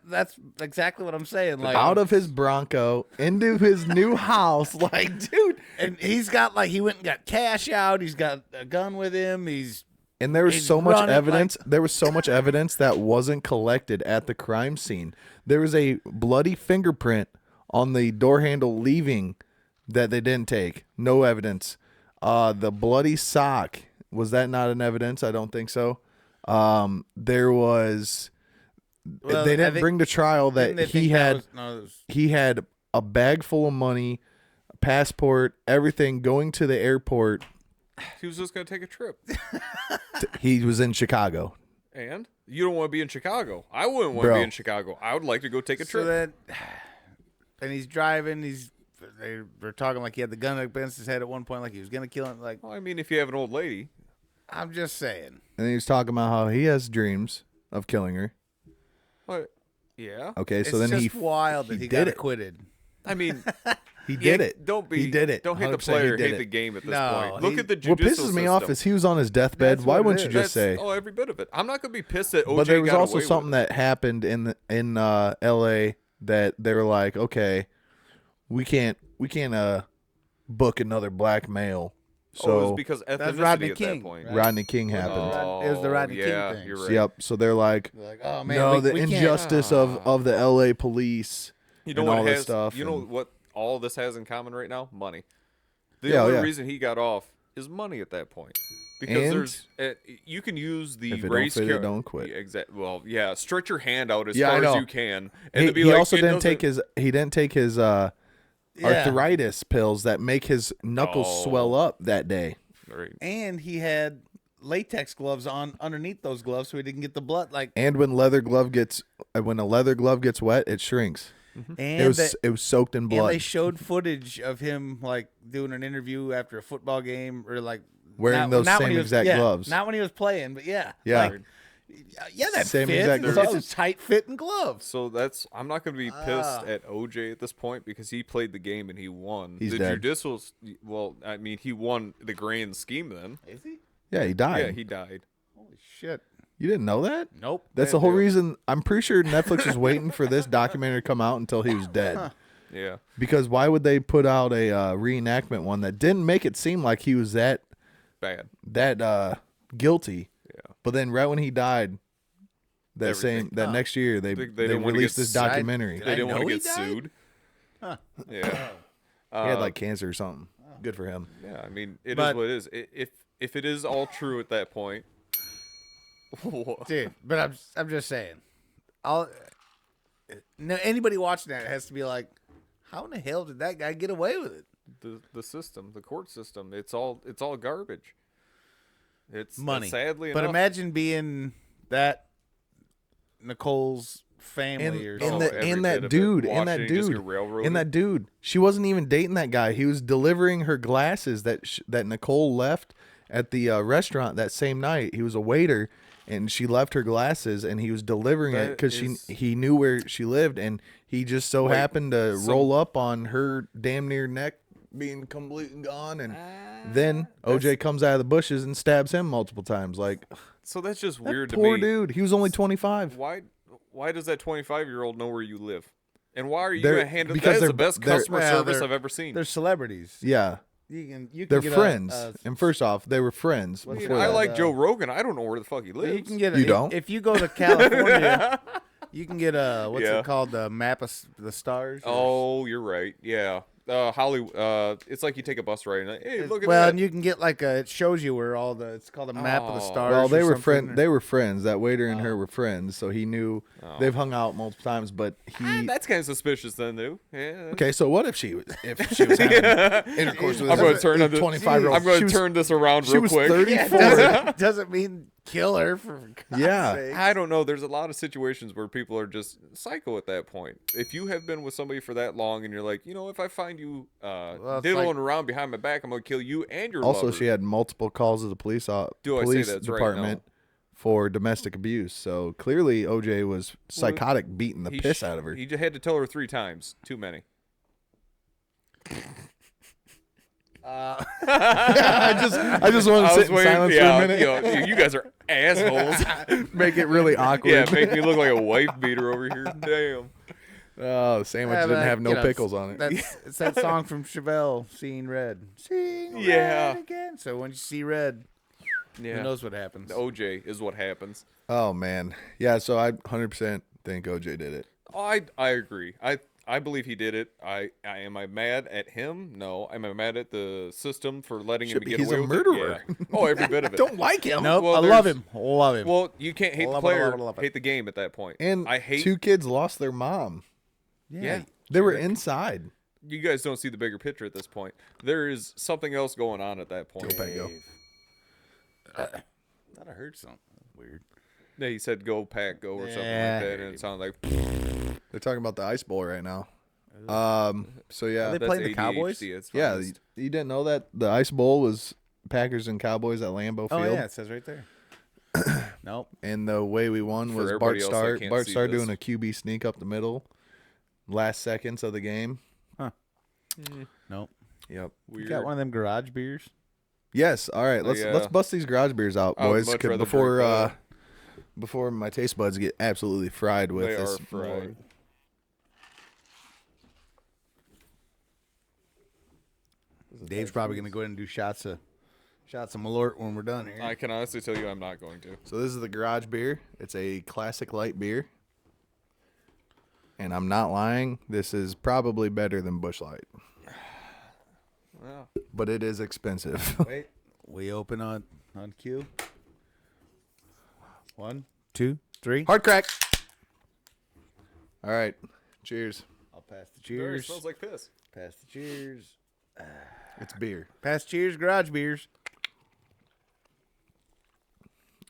Speaker 2: That's exactly what I'm saying. Like
Speaker 1: out of his Bronco into his new house. Like, dude.
Speaker 2: and he's got he went and got cash out. He's got a gun with him.
Speaker 1: And there was
Speaker 2: He's
Speaker 1: so much
Speaker 2: running
Speaker 1: evidence. There was so much evidence that wasn't collected at the crime scene. There was a bloody fingerprint on the door handle leaving that they didn't take. No evidence. The bloody sock, was that not an evidence? I don't think so. There was.
Speaker 2: Well,
Speaker 1: they
Speaker 2: I
Speaker 1: didn't
Speaker 2: think-
Speaker 1: bring to trial
Speaker 2: didn't
Speaker 1: that
Speaker 2: they
Speaker 1: he
Speaker 2: think that
Speaker 1: had.
Speaker 2: was- no, it was-
Speaker 1: He had a bag full of money, passport, everything going to the airport.
Speaker 3: he was just gonna take a trip.
Speaker 1: He was in Chicago.
Speaker 3: And you don't want to be in Chicago. I wouldn't want to be in Chicago. I would like to go take a trip.
Speaker 2: So then, and he's driving. They're talking like he had the gun against his head at one point, like he was gonna kill him. Like,
Speaker 3: Well, I mean, if you have an old lady,
Speaker 2: I'm just saying.
Speaker 1: And he was talking about how he has dreams of killing her.
Speaker 3: what? Yeah.
Speaker 1: Okay,
Speaker 2: It's
Speaker 1: so then
Speaker 2: just wild that he got
Speaker 1: did it.
Speaker 2: acquitted.
Speaker 3: I mean,
Speaker 1: He did it.
Speaker 3: He
Speaker 1: did it.
Speaker 3: Don't hate the
Speaker 1: 100%
Speaker 3: player,
Speaker 1: he did
Speaker 3: hate
Speaker 1: it.
Speaker 3: the game at this
Speaker 2: No,
Speaker 3: point. Look at the
Speaker 1: What
Speaker 3: judicial
Speaker 1: pisses me off
Speaker 3: system.
Speaker 1: is he was on his deathbed.
Speaker 2: That's
Speaker 1: Why
Speaker 2: what
Speaker 1: wouldn't
Speaker 2: it
Speaker 1: you just say?
Speaker 3: Oh, every bit of it. I'm not gonna be pissed that OJ
Speaker 1: But there was
Speaker 3: got
Speaker 1: also
Speaker 3: away
Speaker 1: something
Speaker 3: with it.
Speaker 1: that happened in L.A. that they were like, okay, we can't book another black male.
Speaker 3: Oh, it was
Speaker 1: So
Speaker 3: because
Speaker 2: That's
Speaker 3: ethnicity
Speaker 2: Rodney
Speaker 3: at
Speaker 2: King,
Speaker 3: that point.
Speaker 2: right?
Speaker 1: Rodney King happened.
Speaker 2: It was the Rodney King
Speaker 3: yeah,
Speaker 2: thing.
Speaker 3: You're right.
Speaker 1: Yep. So they're like,
Speaker 2: They're like, oh man,
Speaker 1: no, the
Speaker 2: we can't.
Speaker 1: injustice of the L.A. police
Speaker 3: You know
Speaker 1: and
Speaker 3: what
Speaker 1: all
Speaker 3: has,
Speaker 1: this stuff.
Speaker 3: You know
Speaker 1: and-
Speaker 3: what all this has in common right now? Money. The
Speaker 1: Yeah,
Speaker 3: only
Speaker 1: yeah.
Speaker 3: reason he got off is money at that point. Because
Speaker 1: And
Speaker 3: there's you can use the
Speaker 1: if it don't
Speaker 3: race
Speaker 1: fit, it
Speaker 3: car-
Speaker 1: don't quit.
Speaker 3: Yeah, Well, yeah, stretch your hand out as
Speaker 1: Yeah, I
Speaker 3: far
Speaker 1: know.
Speaker 3: as you can, and
Speaker 1: He,
Speaker 3: to be
Speaker 1: he
Speaker 3: like,
Speaker 1: also
Speaker 3: it
Speaker 1: didn't
Speaker 3: doesn't-
Speaker 1: take his arthritis pills that make his knuckles
Speaker 3: Oh.
Speaker 1: swell up that day.
Speaker 3: Right.
Speaker 2: And he had latex gloves on underneath those gloves, so he didn't get the blood. Like,
Speaker 1: And when a leather glove gets wet, it shrinks.
Speaker 2: and
Speaker 1: It was soaked in
Speaker 2: and
Speaker 1: blood.
Speaker 2: they showed footage of him like doing an interview after a football game, or like
Speaker 1: Wearing those
Speaker 2: when
Speaker 1: same
Speaker 2: he was-
Speaker 1: exact
Speaker 2: yeah,
Speaker 1: gloves.
Speaker 2: Not when he was playing, but yeah,
Speaker 1: Yeah.
Speaker 2: like, yeah, that
Speaker 1: Same
Speaker 2: fits.
Speaker 1: exact
Speaker 2: It's
Speaker 1: gloves.
Speaker 2: a tight fitting glove.
Speaker 3: So I'm not going to be pissed at OJ at this point because he played the game and he won.
Speaker 1: He's
Speaker 3: the
Speaker 1: dead.
Speaker 3: judicials, well, I mean, he won the grand scheme then.
Speaker 2: Is he?
Speaker 1: Yeah, he died.
Speaker 3: Yeah, he died.
Speaker 2: Holy shit!
Speaker 1: You didn't know that?
Speaker 2: Nope.
Speaker 1: That's the whole reason. I'm pretty sure Netflix was waiting for this documentary to come out until he was dead.
Speaker 3: Yeah.
Speaker 1: Because why would they put out a reenactment one that didn't make it seem like he was that
Speaker 3: Bad.
Speaker 1: guilty?
Speaker 3: Yeah.
Speaker 1: But then right when he died,
Speaker 3: Everything.
Speaker 1: next year they
Speaker 3: didn't wanna
Speaker 1: released
Speaker 3: get
Speaker 1: this
Speaker 3: sued.
Speaker 1: documentary.
Speaker 2: Did
Speaker 3: They
Speaker 2: I
Speaker 3: didn't want
Speaker 2: know
Speaker 3: to
Speaker 2: he
Speaker 3: get
Speaker 2: died?
Speaker 3: sued. Yeah.
Speaker 1: He had like cancer or something. Good for him.
Speaker 3: Yeah, I mean, it is
Speaker 2: But-
Speaker 3: what it is. If it is all true at that point,
Speaker 2: Dude, but I'm just saying, anybody watching that has to be like, how in the hell did that guy get away with it?
Speaker 3: the system, the court system, it's all garbage. It's
Speaker 2: Money,
Speaker 3: sadly
Speaker 2: but
Speaker 3: enough.
Speaker 2: imagine being that Nicole's family
Speaker 1: And,
Speaker 2: or
Speaker 1: and,
Speaker 2: something.
Speaker 1: the,
Speaker 3: every
Speaker 1: and
Speaker 3: bit
Speaker 1: that
Speaker 3: of it.
Speaker 1: dude, and
Speaker 3: Watching
Speaker 1: that
Speaker 3: it just
Speaker 1: dude,
Speaker 3: get railroaded.
Speaker 1: and that dude. She wasn't even dating that guy. He was delivering her glasses that Nicole left at the restaurant that same night. He was a waiter, and she left her glasses, and he was delivering it
Speaker 3: That
Speaker 1: because
Speaker 3: is-
Speaker 1: he knew where she lived, and he just so
Speaker 3: Wait,
Speaker 1: happened to
Speaker 3: so-
Speaker 1: roll up on her damn near neck being completely gone, and then OJ comes out of the bushes and stabs him multiple times. Like,
Speaker 3: So that's just
Speaker 1: that
Speaker 3: weird to
Speaker 1: poor
Speaker 3: me.
Speaker 1: dude. He was only 25.
Speaker 3: Why does that 25-year-old know where you live? And why are you
Speaker 1: They're-
Speaker 3: going to handle
Speaker 1: because
Speaker 3: that? Is
Speaker 1: they're-
Speaker 3: the best
Speaker 1: they're-
Speaker 3: customer
Speaker 2: Well,
Speaker 3: service
Speaker 2: they're-
Speaker 3: I've ever seen.
Speaker 2: They're celebrities.
Speaker 1: Yeah,
Speaker 2: You can
Speaker 1: they're
Speaker 2: get
Speaker 1: friends.
Speaker 2: A,
Speaker 1: And first off, they were friends
Speaker 2: What's
Speaker 1: before
Speaker 3: I
Speaker 1: that.
Speaker 3: like Joe Rogan. I don't know where the fuck he lives.
Speaker 2: you can get.
Speaker 1: You don't?
Speaker 2: If you go to California, you can get a what's
Speaker 3: Yeah.
Speaker 2: it called? The map of the stars. or-
Speaker 3: Oh, you're right. Yeah. Hollywood. It's like you take a bus ride and hey, look at
Speaker 2: well,
Speaker 3: that.
Speaker 2: and you can get like it shows you where all the. It's called a map of the
Speaker 3: Oh.
Speaker 2: stars.
Speaker 1: Well, they
Speaker 2: or
Speaker 1: were
Speaker 2: something,
Speaker 1: friends.
Speaker 2: or-
Speaker 1: They were friends. That waiter and her were friends, so he knew they've hung out multiple times. But he
Speaker 3: That's kind of suspicious then, too. Yeah.
Speaker 1: okay. So what if she was having intercourse with
Speaker 3: I'm going to
Speaker 1: a
Speaker 3: turn on this.
Speaker 1: 25-year-old?
Speaker 3: I'm going
Speaker 1: She
Speaker 3: to
Speaker 1: was-
Speaker 3: turn this around
Speaker 1: She
Speaker 3: real
Speaker 1: was
Speaker 3: quick.
Speaker 1: 34.
Speaker 2: doesn't mean kill her for God's
Speaker 1: Yeah.
Speaker 2: sake.
Speaker 3: I don't know. There's a lot of situations where people are just psycho at that point. If you have been with somebody for that long and you're like, if I find you
Speaker 2: it's
Speaker 3: diddling
Speaker 2: like-
Speaker 3: around behind my back, I'm going to kill you and your
Speaker 1: Also,
Speaker 3: lover.
Speaker 1: she had multiple calls to the police
Speaker 3: Do I say
Speaker 1: police
Speaker 3: that's right?
Speaker 1: department for domestic abuse. So clearly, OJ was psychotic, beating the
Speaker 3: He
Speaker 1: piss
Speaker 3: sh-
Speaker 1: out of her.
Speaker 3: He just had to tell her 3 times. Too many.
Speaker 1: I just want to sit in silence for a minute.
Speaker 3: You guys are assholes.
Speaker 1: Make it really awkward.
Speaker 3: Yeah, make me look like a wife beater over here. Damn.
Speaker 1: Oh, the sandwich
Speaker 2: Yeah,
Speaker 1: didn't
Speaker 2: but,
Speaker 1: have no
Speaker 2: you know,
Speaker 1: pickles on it.
Speaker 2: It's that song from Chevelle, "Seeing Red." Seeing
Speaker 3: Yeah.
Speaker 2: red again. So when you see red,
Speaker 3: Yeah.
Speaker 2: who knows what happens?
Speaker 3: The OJ is what happens.
Speaker 1: Oh man, yeah. So I 100% think OJ did it.
Speaker 3: Oh, I agree. I believe he did it. Am I mad at him? No. Am I mad at the system for letting him
Speaker 1: Should be.
Speaker 3: get
Speaker 1: He's
Speaker 3: away
Speaker 1: a
Speaker 3: with it?
Speaker 1: murderer.
Speaker 3: Yeah. Oh, every bit of it.
Speaker 1: Don't like him.
Speaker 2: Nope.
Speaker 3: Well,
Speaker 2: I love
Speaker 3: there's-
Speaker 2: him. Love him.
Speaker 3: Well, you can't hate the
Speaker 2: Love it,
Speaker 3: player,
Speaker 2: love it, love it.
Speaker 3: hate the game at that point.
Speaker 1: And
Speaker 3: I hate
Speaker 1: 2 kids lost their mom.
Speaker 3: Yeah.
Speaker 1: They were inside.
Speaker 3: You guys don't see the bigger picture at this point. There is something else going on at that point.
Speaker 1: Go Pango.
Speaker 2: Thought I heard something weird.
Speaker 3: Yeah, he said go pack, go or something like
Speaker 2: Yeah.
Speaker 3: that, and it sounded like
Speaker 1: They're talking about the Ice Bowl right now. So yeah,
Speaker 2: Are they
Speaker 3: that's
Speaker 2: playing the
Speaker 3: ADHD
Speaker 2: Cowboys?
Speaker 3: at its
Speaker 1: yeah.
Speaker 3: finest.
Speaker 1: You didn't know that the Ice Bowl was Packers and Cowboys at Lambeau Field.
Speaker 2: Oh yeah, it says right there. Nope.
Speaker 1: And the way we won
Speaker 3: For
Speaker 1: was
Speaker 3: everybody
Speaker 1: Bart
Speaker 3: else that
Speaker 1: Starr.
Speaker 3: can't
Speaker 1: Bart
Speaker 3: see
Speaker 1: Starr
Speaker 3: this.
Speaker 1: doing a QB sneak up the middle, last seconds of the game.
Speaker 2: Nope.
Speaker 1: Yep.
Speaker 2: You
Speaker 3: Weird.
Speaker 2: got one of them garage beers?
Speaker 1: Yes. All right. Let's
Speaker 3: Yeah.
Speaker 1: let's bust these garage beers out,
Speaker 3: I would
Speaker 1: boys.
Speaker 3: much
Speaker 1: 'cause
Speaker 3: rather
Speaker 1: before
Speaker 3: drink that.
Speaker 1: before my taste buds get absolutely fried with
Speaker 3: They
Speaker 1: this.
Speaker 3: are fried.
Speaker 2: Dave's probably gonna go ahead and do shots of Malort when we're done here.
Speaker 3: I can honestly tell you, I'm not going to.
Speaker 1: So this is the garage beer. It's a classic light beer. And I'm not lying. This is probably better than Busch Light,
Speaker 3: Well,
Speaker 1: but it is expensive.
Speaker 2: Wait, we open on cue. 1, 2, 3.
Speaker 1: Hard crack. All right. Cheers.
Speaker 2: I'll pass the
Speaker 3: it
Speaker 2: cheers.
Speaker 3: smells like piss.
Speaker 2: Pass the cheers.
Speaker 1: It's beer.
Speaker 2: Pass cheers, garage beers.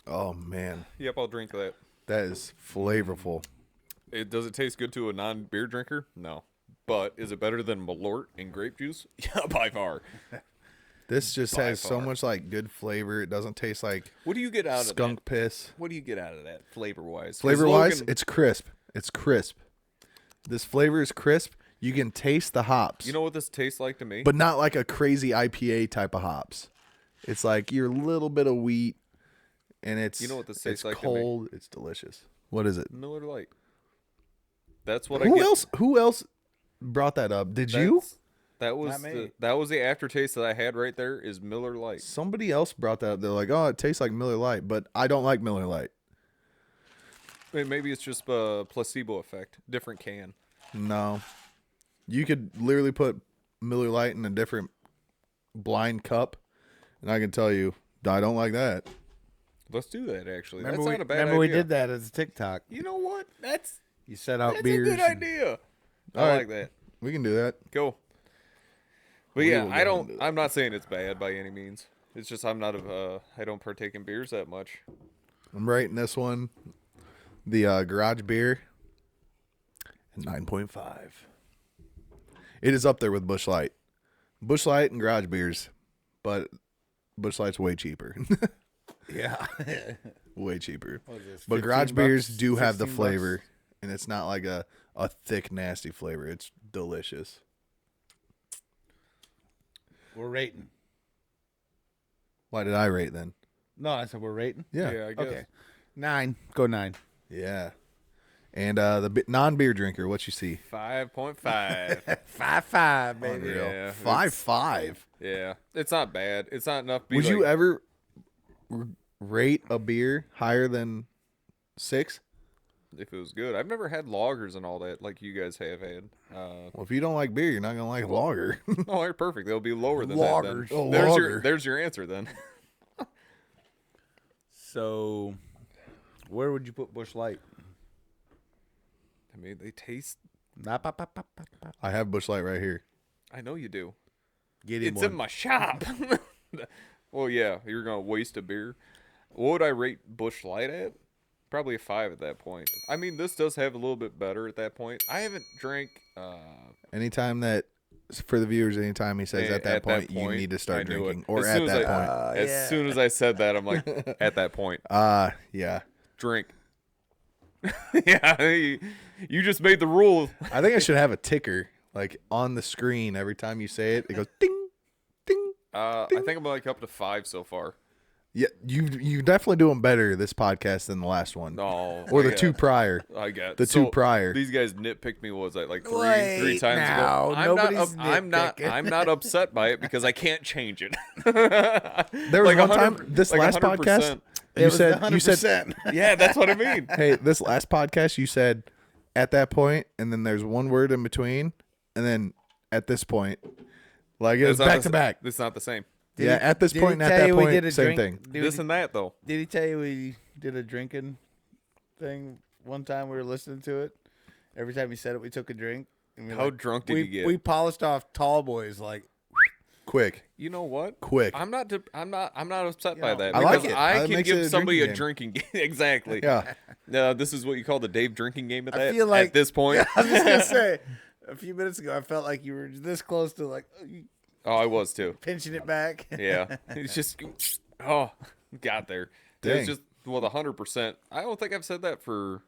Speaker 1: Oh man,
Speaker 3: Yep, I'll drink that.
Speaker 1: that is flavorful.
Speaker 3: Does it taste good to a non-beer drinker? No. But is it better than Malort and grape juice? Yeah, by far.
Speaker 1: This just
Speaker 3: By
Speaker 1: has so
Speaker 3: far.
Speaker 1: much like good flavor. It doesn't taste like
Speaker 3: What do you get out of
Speaker 1: skunk
Speaker 3: that?
Speaker 1: piss.
Speaker 3: What do you get out of that flavor-wise? 'Cause
Speaker 1: Flavor wise,
Speaker 3: Logan-
Speaker 1: it's crisp. It's crisp. This flavor is crisp. You can taste the hops.
Speaker 3: you know what this tastes like to me?
Speaker 1: but not like a crazy IPA type of hops. It's like your little bit of wheat, and it's
Speaker 3: You know what this
Speaker 1: it's
Speaker 3: tastes like to me?
Speaker 1: cold. It's delicious. What is it?
Speaker 3: Miller Lite. That's what I
Speaker 1: Who
Speaker 3: get.
Speaker 1: else? Who else brought that up? Did you?
Speaker 3: That was
Speaker 2: Not me.
Speaker 3: that was the aftertaste that I had right there. Is Miller Lite.
Speaker 1: Somebody else brought that up. They're like, oh, it tastes like Miller Lite, but I don't like Miller Lite.
Speaker 3: Maybe it's just a placebo effect. Different can.
Speaker 1: No, you could literally put Miller Lite in a different blind cup, and I can tell you, I don't like that.
Speaker 3: Let's do that. Actually,
Speaker 2: Remember,
Speaker 3: that's
Speaker 2: we,
Speaker 3: not a bad
Speaker 2: remember
Speaker 3: idea.
Speaker 2: we did that as a TikTok.
Speaker 3: You know what? That's
Speaker 2: You set out
Speaker 3: that's
Speaker 2: beers.
Speaker 3: a good idea. I
Speaker 1: All right.
Speaker 3: like that.
Speaker 1: We can do that.
Speaker 3: Go. But
Speaker 1: We
Speaker 3: yeah,
Speaker 1: will
Speaker 3: I
Speaker 1: go
Speaker 3: don't.
Speaker 1: into that.
Speaker 3: I'm not saying it's bad by any means. It's just I'm not a. I don't partake in beers that much.
Speaker 1: I'm rating this one, the garage beer, at 9.5. It is up there with Busch Light. Busch Light and garage beers, but Busch Light's way cheaper.
Speaker 2: Yeah.
Speaker 1: Way cheaper.
Speaker 2: What is this,
Speaker 1: But
Speaker 2: 15
Speaker 1: garage beers
Speaker 2: bucks?
Speaker 1: do have the
Speaker 2: 16
Speaker 1: flavor,
Speaker 2: bucks?
Speaker 1: and it's not like a thick, nasty flavor. It's delicious.
Speaker 2: We're rating.
Speaker 1: Why did I rate then?
Speaker 2: No, I said we're rating.
Speaker 1: Yeah.
Speaker 3: I guess.
Speaker 2: Okay. 9. Go 9.
Speaker 1: Yeah. And the non-beer drinker, what you see?
Speaker 3: 5.5.
Speaker 2: 5-5, baby.
Speaker 1: Unreal.
Speaker 3: Yeah,
Speaker 1: 5.5.
Speaker 3: Yeah, it's not bad. It's not enough. To be
Speaker 1: Would
Speaker 3: like,
Speaker 1: you ever rate a beer higher than 6?
Speaker 3: if it was good? I've never had lagers and all that like you guys have had.
Speaker 1: Well, if you don't like beer, you're not gonna like lager.
Speaker 3: No, they're perfect. They'll be lower than
Speaker 2: Lagers.
Speaker 3: that.
Speaker 1: Oh,
Speaker 3: Then.
Speaker 1: lager.
Speaker 3: There's your answer then.
Speaker 2: So, where would you put Busch Light?
Speaker 3: I mean, they taste.
Speaker 1: I have Busch Light right here.
Speaker 3: I know you do.
Speaker 2: Get him
Speaker 3: It's
Speaker 2: one.
Speaker 3: in my shop. Well, yeah, you're gonna waste a beer. What would I rate Busch Light at? Probably a 5 at that point. I mean, this does have a little bit better at that point. I haven't drank.
Speaker 1: Anytime that for the viewers, anytime he says at that point, you need to
Speaker 3: I
Speaker 1: start
Speaker 3: knew
Speaker 1: drinking,
Speaker 3: it.
Speaker 1: or
Speaker 3: As
Speaker 1: at
Speaker 3: soon as
Speaker 1: that
Speaker 3: I-
Speaker 1: point.
Speaker 3: As
Speaker 2: yeah.
Speaker 3: soon as I said that, I'm like, at that point,
Speaker 1: Yeah.
Speaker 3: drink. Yeah, you just made the rule.
Speaker 1: I think I should have a ticker like on the screen every time you say it. It goes ding, ding.
Speaker 3: I think I'm like up to 5 so far.
Speaker 1: Yeah, you definitely doing better this podcast than the last one,
Speaker 3: No,
Speaker 1: or the
Speaker 3: I
Speaker 1: two
Speaker 3: got-
Speaker 1: prior.
Speaker 3: I got
Speaker 1: The two prior.
Speaker 3: These guys nitpicked me. What was that like three
Speaker 2: Wait
Speaker 3: times
Speaker 2: now,
Speaker 3: ago? I'm not.
Speaker 2: nobody's nitpicking.
Speaker 3: I'm not upset by it because I can't change it.
Speaker 1: There was
Speaker 3: Like
Speaker 1: one time
Speaker 3: 100
Speaker 1: this
Speaker 3: like
Speaker 1: last
Speaker 3: 100%.
Speaker 1: podcast.
Speaker 2: It
Speaker 1: You
Speaker 2: was
Speaker 1: said
Speaker 2: 100%.
Speaker 3: Yeah, that's what I mean.
Speaker 1: hey, this last podcast you said at that point, and then there's one word in between, and then at this point, like it was
Speaker 3: It's not
Speaker 1: back
Speaker 3: the
Speaker 1: to
Speaker 3: s-
Speaker 1: back.
Speaker 3: It's not the same.
Speaker 1: Yeah, at this
Speaker 2: Did
Speaker 1: point
Speaker 2: he
Speaker 1: and at
Speaker 2: tell
Speaker 1: that
Speaker 2: you we
Speaker 1: point,
Speaker 2: did a
Speaker 1: same
Speaker 2: drink?
Speaker 1: thing.
Speaker 2: Did
Speaker 3: This
Speaker 2: he,
Speaker 3: and that though.
Speaker 2: did he tell you we did a drinking thing one time? We were listening to it. Every time he said it, we took a drink. And we
Speaker 3: How drunk did
Speaker 2: we,
Speaker 3: you get?
Speaker 2: We polished off Tall Boys like
Speaker 1: Quick.
Speaker 3: You know what?
Speaker 1: Quick.
Speaker 3: I'm not upset by that.
Speaker 1: I like
Speaker 3: because
Speaker 1: it.
Speaker 3: I
Speaker 1: That
Speaker 3: can
Speaker 1: makes it
Speaker 3: give
Speaker 1: a
Speaker 3: somebody a
Speaker 1: drinking
Speaker 3: drinking game. Exactly.
Speaker 1: Yeah.
Speaker 3: No, this is what you call the Dave drinking game at
Speaker 2: I feel like
Speaker 3: at this point.
Speaker 2: I was just gonna say a few minutes ago, I felt like you were this close to like
Speaker 3: Oh, I was too.
Speaker 2: pinching it back.
Speaker 3: Yeah. It's just got there.
Speaker 1: Dang.
Speaker 3: It's just 100%. I don't think I've said that for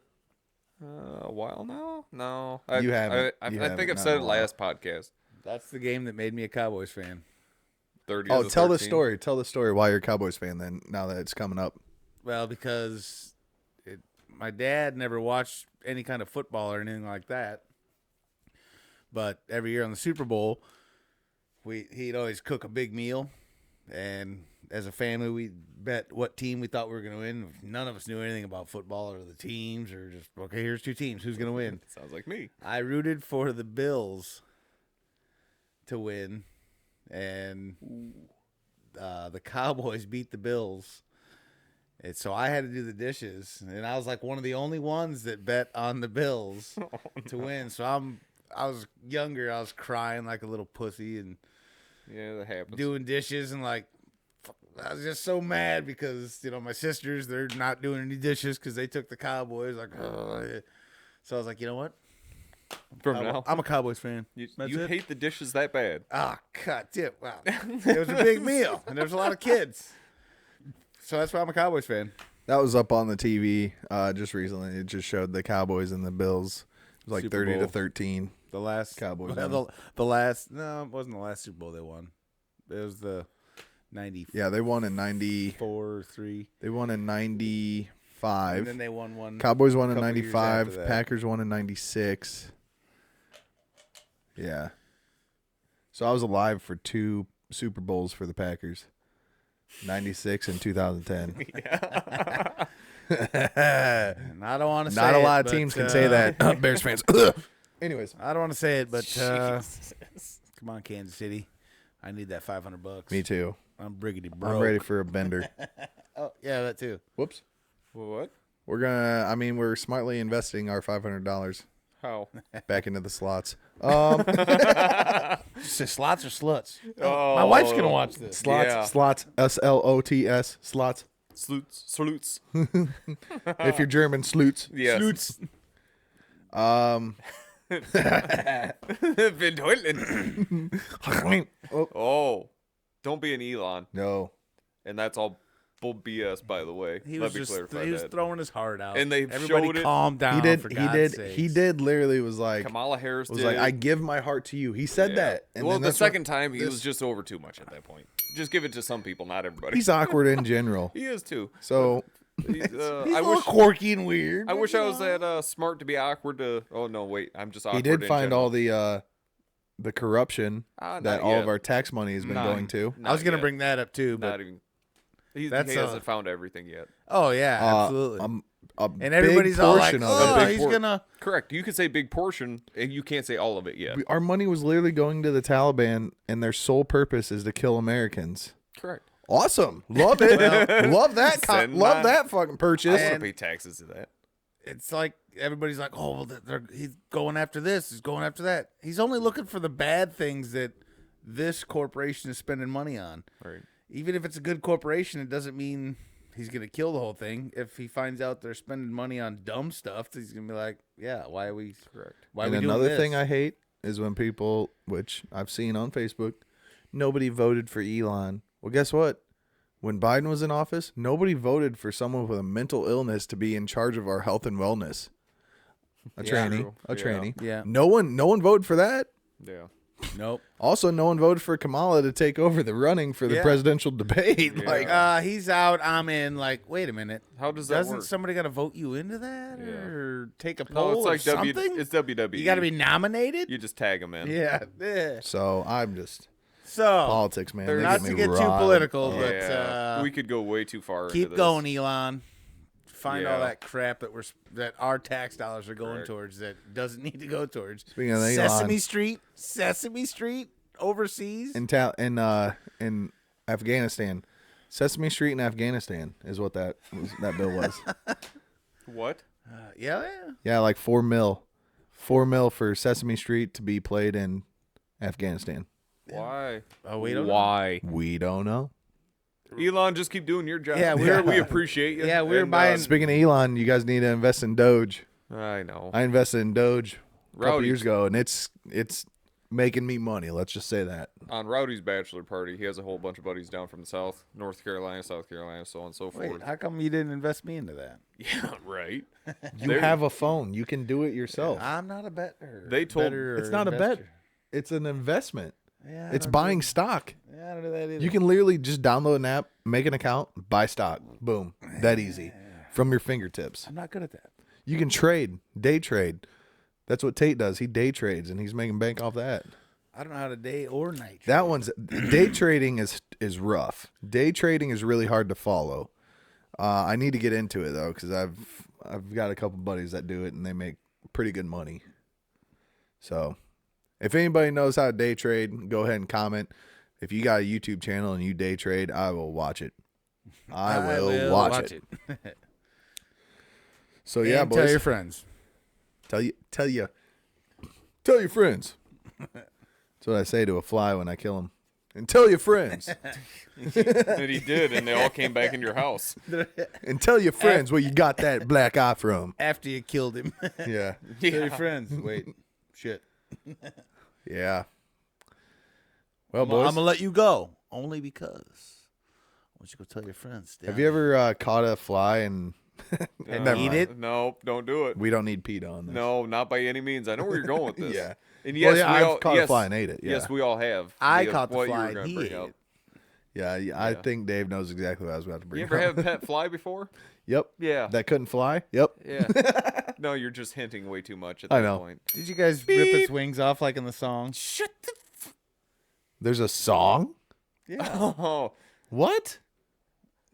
Speaker 3: a while now. No,
Speaker 1: You haven't.
Speaker 3: I
Speaker 1: You
Speaker 3: think
Speaker 1: haven't,
Speaker 3: I've
Speaker 1: not
Speaker 3: said
Speaker 1: in
Speaker 3: it
Speaker 1: a while.
Speaker 3: last podcast.
Speaker 2: That's the game that made me a Cowboys fan.
Speaker 3: 30.
Speaker 1: Oh,
Speaker 3: of the
Speaker 1: tell the
Speaker 3: 13.
Speaker 1: story. Tell the story why you're a Cowboys fan then, now that it's coming up.
Speaker 2: Well, because my dad never watched any kind of football or anything like that. But every year on the Super Bowl, he'd always cook a big meal, and as a family, we'd bet what team we thought we were going to win. None of us knew anything about football or the teams, or just, okay, here's two teams. Who's going to win?
Speaker 3: Sounds like me.
Speaker 2: I rooted for the Bills to win, and the Cowboys beat the Bills. And so I had to do the dishes, and I was like one of the only ones that bet on the Bills to win. So I was younger. I was crying like a little pussy and
Speaker 3: Yeah, that happens.
Speaker 2: doing dishes, and like I was just so mad because my sisters, they're not doing any dishes because they took the Cowboys. Like, so I was like, you know what?
Speaker 3: From now,
Speaker 2: I'm a Cowboys fan.
Speaker 3: you
Speaker 2: That's it.
Speaker 3: hate the dishes that bad.
Speaker 2: Oh, God, dude. Wow. It was a big meal, and there was a lot of kids. So that's why I'm a Cowboys fan.
Speaker 1: That was up on the TV just recently. It just showed the Cowboys and the Bills. It was like
Speaker 2: Super
Speaker 1: 30
Speaker 2: Bowl.
Speaker 1: to 13.
Speaker 2: The last
Speaker 1: Cowboys
Speaker 2: the last, no, it wasn't the last Super Bowl they won. It was the 94,
Speaker 1: Yeah, they won in 90.
Speaker 2: 3.
Speaker 1: They won in 95.
Speaker 2: And then they won one.
Speaker 1: Cowboys won in
Speaker 2: couple years after
Speaker 1: 95.
Speaker 2: that.
Speaker 1: Packers won in 96. Yeah. So I was alive for 2 Super Bowls for the Packers. 96 and 2010.
Speaker 2: And I don't want to say
Speaker 1: Not a lot
Speaker 2: it,
Speaker 1: of teams
Speaker 2: but,
Speaker 1: can say that. Bears fans. Anyways,
Speaker 2: I don't want to say it, but come on, Kansas City. I need that $500.
Speaker 1: me too.
Speaker 2: I'm briggity broke.
Speaker 1: I'm ready for a bender.
Speaker 2: Oh, yeah, that too.
Speaker 1: Whoops.
Speaker 3: What?
Speaker 1: We're smartly investing our $500
Speaker 3: How?
Speaker 1: back into the slots.
Speaker 2: Say slots or sluts?
Speaker 3: Oh,
Speaker 2: My wife's going to watch this.
Speaker 1: Slots,
Speaker 3: Yeah.
Speaker 1: slots, SLOTS, slots.
Speaker 3: Salutes.
Speaker 1: If you're German, sloots.
Speaker 3: Yes. Windheulen. Oh, don't be an Elon.
Speaker 1: No.
Speaker 3: And that's all bull BS, by the way.
Speaker 2: He
Speaker 3: Let
Speaker 2: was
Speaker 3: me
Speaker 2: just
Speaker 3: clarify
Speaker 2: he was
Speaker 3: that.
Speaker 2: throwing his heart out.
Speaker 3: And they
Speaker 2: Everybody
Speaker 3: showed it.
Speaker 2: calm down.
Speaker 1: He did.
Speaker 2: For
Speaker 1: He
Speaker 2: God's
Speaker 1: did.
Speaker 2: sakes.
Speaker 1: He did. Literally was like,
Speaker 3: Kamala Harris
Speaker 1: was
Speaker 3: did.
Speaker 1: like, I give my heart to you. He said
Speaker 3: Yeah.
Speaker 1: that. And
Speaker 3: Well,
Speaker 1: then
Speaker 3: the
Speaker 1: that's what-
Speaker 3: second time, he was just over too much at that point. Just give it to some people, not everybody.
Speaker 1: he's awkward in general.
Speaker 3: He is too.
Speaker 1: So
Speaker 3: He's,
Speaker 2: He's
Speaker 3: I
Speaker 2: a little
Speaker 3: wish.
Speaker 2: quirky and weird.
Speaker 3: I
Speaker 2: but,
Speaker 3: wish
Speaker 2: you
Speaker 3: I was
Speaker 2: know.
Speaker 3: that smart to be awkward. Oh no, wait, I'm just awkward.
Speaker 1: he did
Speaker 3: in
Speaker 1: find
Speaker 3: general.
Speaker 1: all the corruption
Speaker 3: Not
Speaker 1: that all
Speaker 3: yet.
Speaker 1: of our tax money has been
Speaker 3: Not-
Speaker 1: going to.
Speaker 2: I was
Speaker 3: not
Speaker 2: going to
Speaker 3: yet.
Speaker 2: bring that up too, but
Speaker 3: Not even. He
Speaker 2: That's
Speaker 3: hasn't found everything yet.
Speaker 2: oh yeah, absolutely.
Speaker 1: A
Speaker 2: And everybody's all like,
Speaker 1: portion of
Speaker 2: "Oh,
Speaker 1: it.
Speaker 3: Big
Speaker 2: he's
Speaker 3: por-
Speaker 2: gonna."
Speaker 3: Correct. You could say big portion, and you can't say all of it yet.
Speaker 1: Our money was literally going to the Taliban, and their sole purpose is to kill Americans.
Speaker 3: Correct.
Speaker 1: Awesome, love it, love that,
Speaker 3: Send
Speaker 1: love
Speaker 3: my-
Speaker 1: that fucking
Speaker 3: I
Speaker 1: purchase.
Speaker 3: want to pay taxes to that.
Speaker 2: It's like everybody's like, "Oh, well, he's going after this. He's going after that." He's only looking for the bad things that this corporation is spending money on.
Speaker 3: Right.
Speaker 2: Even if it's a good corporation, it doesn't mean he's going to kill the whole thing. If he finds out they're spending money on dumb stuff, he's going to be like, "Yeah, why are we?
Speaker 3: Correct.
Speaker 2: Why are
Speaker 1: And
Speaker 2: we doing
Speaker 1: another
Speaker 2: this?"
Speaker 1: thing I hate is when people, which I've seen on Facebook, nobody voted for Elon. Well, guess what? When Biden was in office, nobody voted for someone with a mental illness to be in charge of our health and wellness. A trainee.
Speaker 3: True.
Speaker 1: A
Speaker 3: Yeah.
Speaker 1: trainee.
Speaker 2: Yeah.
Speaker 1: No one voted for that.
Speaker 3: Yeah.
Speaker 2: Nope.
Speaker 1: Also, no one voted for Kamala to take over the running for the
Speaker 2: Yeah.
Speaker 1: presidential debate.
Speaker 3: Yeah.
Speaker 1: Like,
Speaker 2: He's out. I'm in. Like, wait a minute.
Speaker 3: How does that
Speaker 2: Doesn't
Speaker 3: work?
Speaker 2: somebody got to vote you into that
Speaker 3: Yeah.
Speaker 2: or take a
Speaker 3: No,
Speaker 2: poll
Speaker 3: it's like
Speaker 2: or something?
Speaker 3: It's WWE.
Speaker 2: You got to be nominated.
Speaker 3: You just tag them in.
Speaker 2: Yeah.
Speaker 1: so I'm just
Speaker 2: So
Speaker 1: politics, man. They
Speaker 2: not
Speaker 1: me
Speaker 2: to get too
Speaker 1: riled.
Speaker 2: political,
Speaker 1: Oh.
Speaker 2: but
Speaker 3: Yeah. We could go way too far.
Speaker 2: keep
Speaker 3: into this.
Speaker 2: going, Elon. Find all
Speaker 3: Yeah.
Speaker 2: that crap that our tax dollars are going
Speaker 3: Correct.
Speaker 2: towards that doesn't need to go towards.
Speaker 1: Speaking of Elon.
Speaker 2: Sesame Street, overseas.
Speaker 1: in Afghanistan. Sesame Street in Afghanistan is what that bill was.
Speaker 3: What?
Speaker 2: Yeah.
Speaker 1: Yeah, like $4 million for Sesame Street to be played in Afghanistan.
Speaker 3: Why?
Speaker 2: Oh, we don't know.
Speaker 3: Why?
Speaker 1: We don't know.
Speaker 3: Elon, just keep doing your job.
Speaker 2: Yeah,
Speaker 3: we appreciate you.
Speaker 2: Yeah, we're
Speaker 3: And,
Speaker 2: buying-
Speaker 1: Speaking of Elon, you guys need to invest in Doge.
Speaker 3: I know.
Speaker 1: I invested in Doge a couple
Speaker 3: Rowdy.
Speaker 1: years ago, and it's making me money. Let's just say that.
Speaker 3: On Rowdy's bachelor party, he has a whole bunch of buddies down from the south, North Carolina, South Carolina, so on and so
Speaker 2: Wait,
Speaker 3: forth.
Speaker 2: how come you didn't invest me into that?
Speaker 3: Yeah, right.
Speaker 1: You
Speaker 3: There-
Speaker 1: have a phone. You can do it yourself.
Speaker 2: I'm not a better.
Speaker 3: They told-
Speaker 2: better
Speaker 1: It's not a bet.
Speaker 2: investor.
Speaker 1: It's an investment.
Speaker 2: Yeah, I
Speaker 1: It's
Speaker 2: don't
Speaker 1: buying
Speaker 2: do-
Speaker 1: stock.
Speaker 2: Yeah, I don't do that either.
Speaker 1: You can literally just download an app, make an account, buy stock. Boom. That easy. From your fingertips.
Speaker 2: I'm not good at that.
Speaker 1: You can trade, day trade. That's what Tate does. He day trades, and he's making bank off that.
Speaker 2: I don't know how to day or night.
Speaker 1: That one's day trading is rough. Day trading is really hard to follow. I need to get into it though, because I've got a couple buddies that do it, and they make pretty good money. So, if anybody knows how to day trade, go ahead and comment. If you got a YouTube channel and you day trade, I will watch it. I will watch it. So yeah,
Speaker 2: And
Speaker 1: boys.
Speaker 2: tell your friends.
Speaker 1: Tell your friends. That's what I say to a fly when I kill him. And tell your friends.
Speaker 3: And he did, and they all came back into your house.
Speaker 1: And tell your friends where you got that black eye from.
Speaker 2: After you killed him.
Speaker 1: Yeah.
Speaker 2: Tell your friends. Wait. Shit.
Speaker 1: Yeah. Well,
Speaker 2: I'm
Speaker 1: boys,
Speaker 2: gonna let you go only because I want you to go tell your friends.
Speaker 1: have you ever caught a fly and never
Speaker 2: eat
Speaker 1: mind.
Speaker 2: it?
Speaker 3: No, don't do it.
Speaker 1: We don't need PETA on this.
Speaker 3: No, not by any means. I know where you're going with this.
Speaker 1: Yeah.
Speaker 3: And
Speaker 1: Well,
Speaker 3: yes,
Speaker 1: yeah,
Speaker 3: we
Speaker 1: I've
Speaker 3: all
Speaker 1: caught a
Speaker 3: yes,
Speaker 1: fly and ate it. Yeah.
Speaker 3: Yes, we all have.
Speaker 2: I
Speaker 3: The-
Speaker 2: caught the
Speaker 3: what you
Speaker 2: fly
Speaker 3: were
Speaker 2: and
Speaker 3: gonna
Speaker 2: he
Speaker 3: bring
Speaker 2: ate
Speaker 3: up.
Speaker 2: it.
Speaker 1: Yeah, I think Dave knows exactly what I was about to bring
Speaker 3: You ever
Speaker 1: up.
Speaker 3: have a pet fly before?
Speaker 1: Yep.
Speaker 3: Yeah.
Speaker 1: That couldn't fly? Yep.
Speaker 3: Yeah. No, you're just hinting way too much at
Speaker 1: I
Speaker 3: that
Speaker 1: know.
Speaker 3: point.
Speaker 2: Did you guys rip its wings off like in the song?
Speaker 3: Shut the.
Speaker 1: There's a song?
Speaker 2: Yeah.
Speaker 3: Oh,
Speaker 1: What?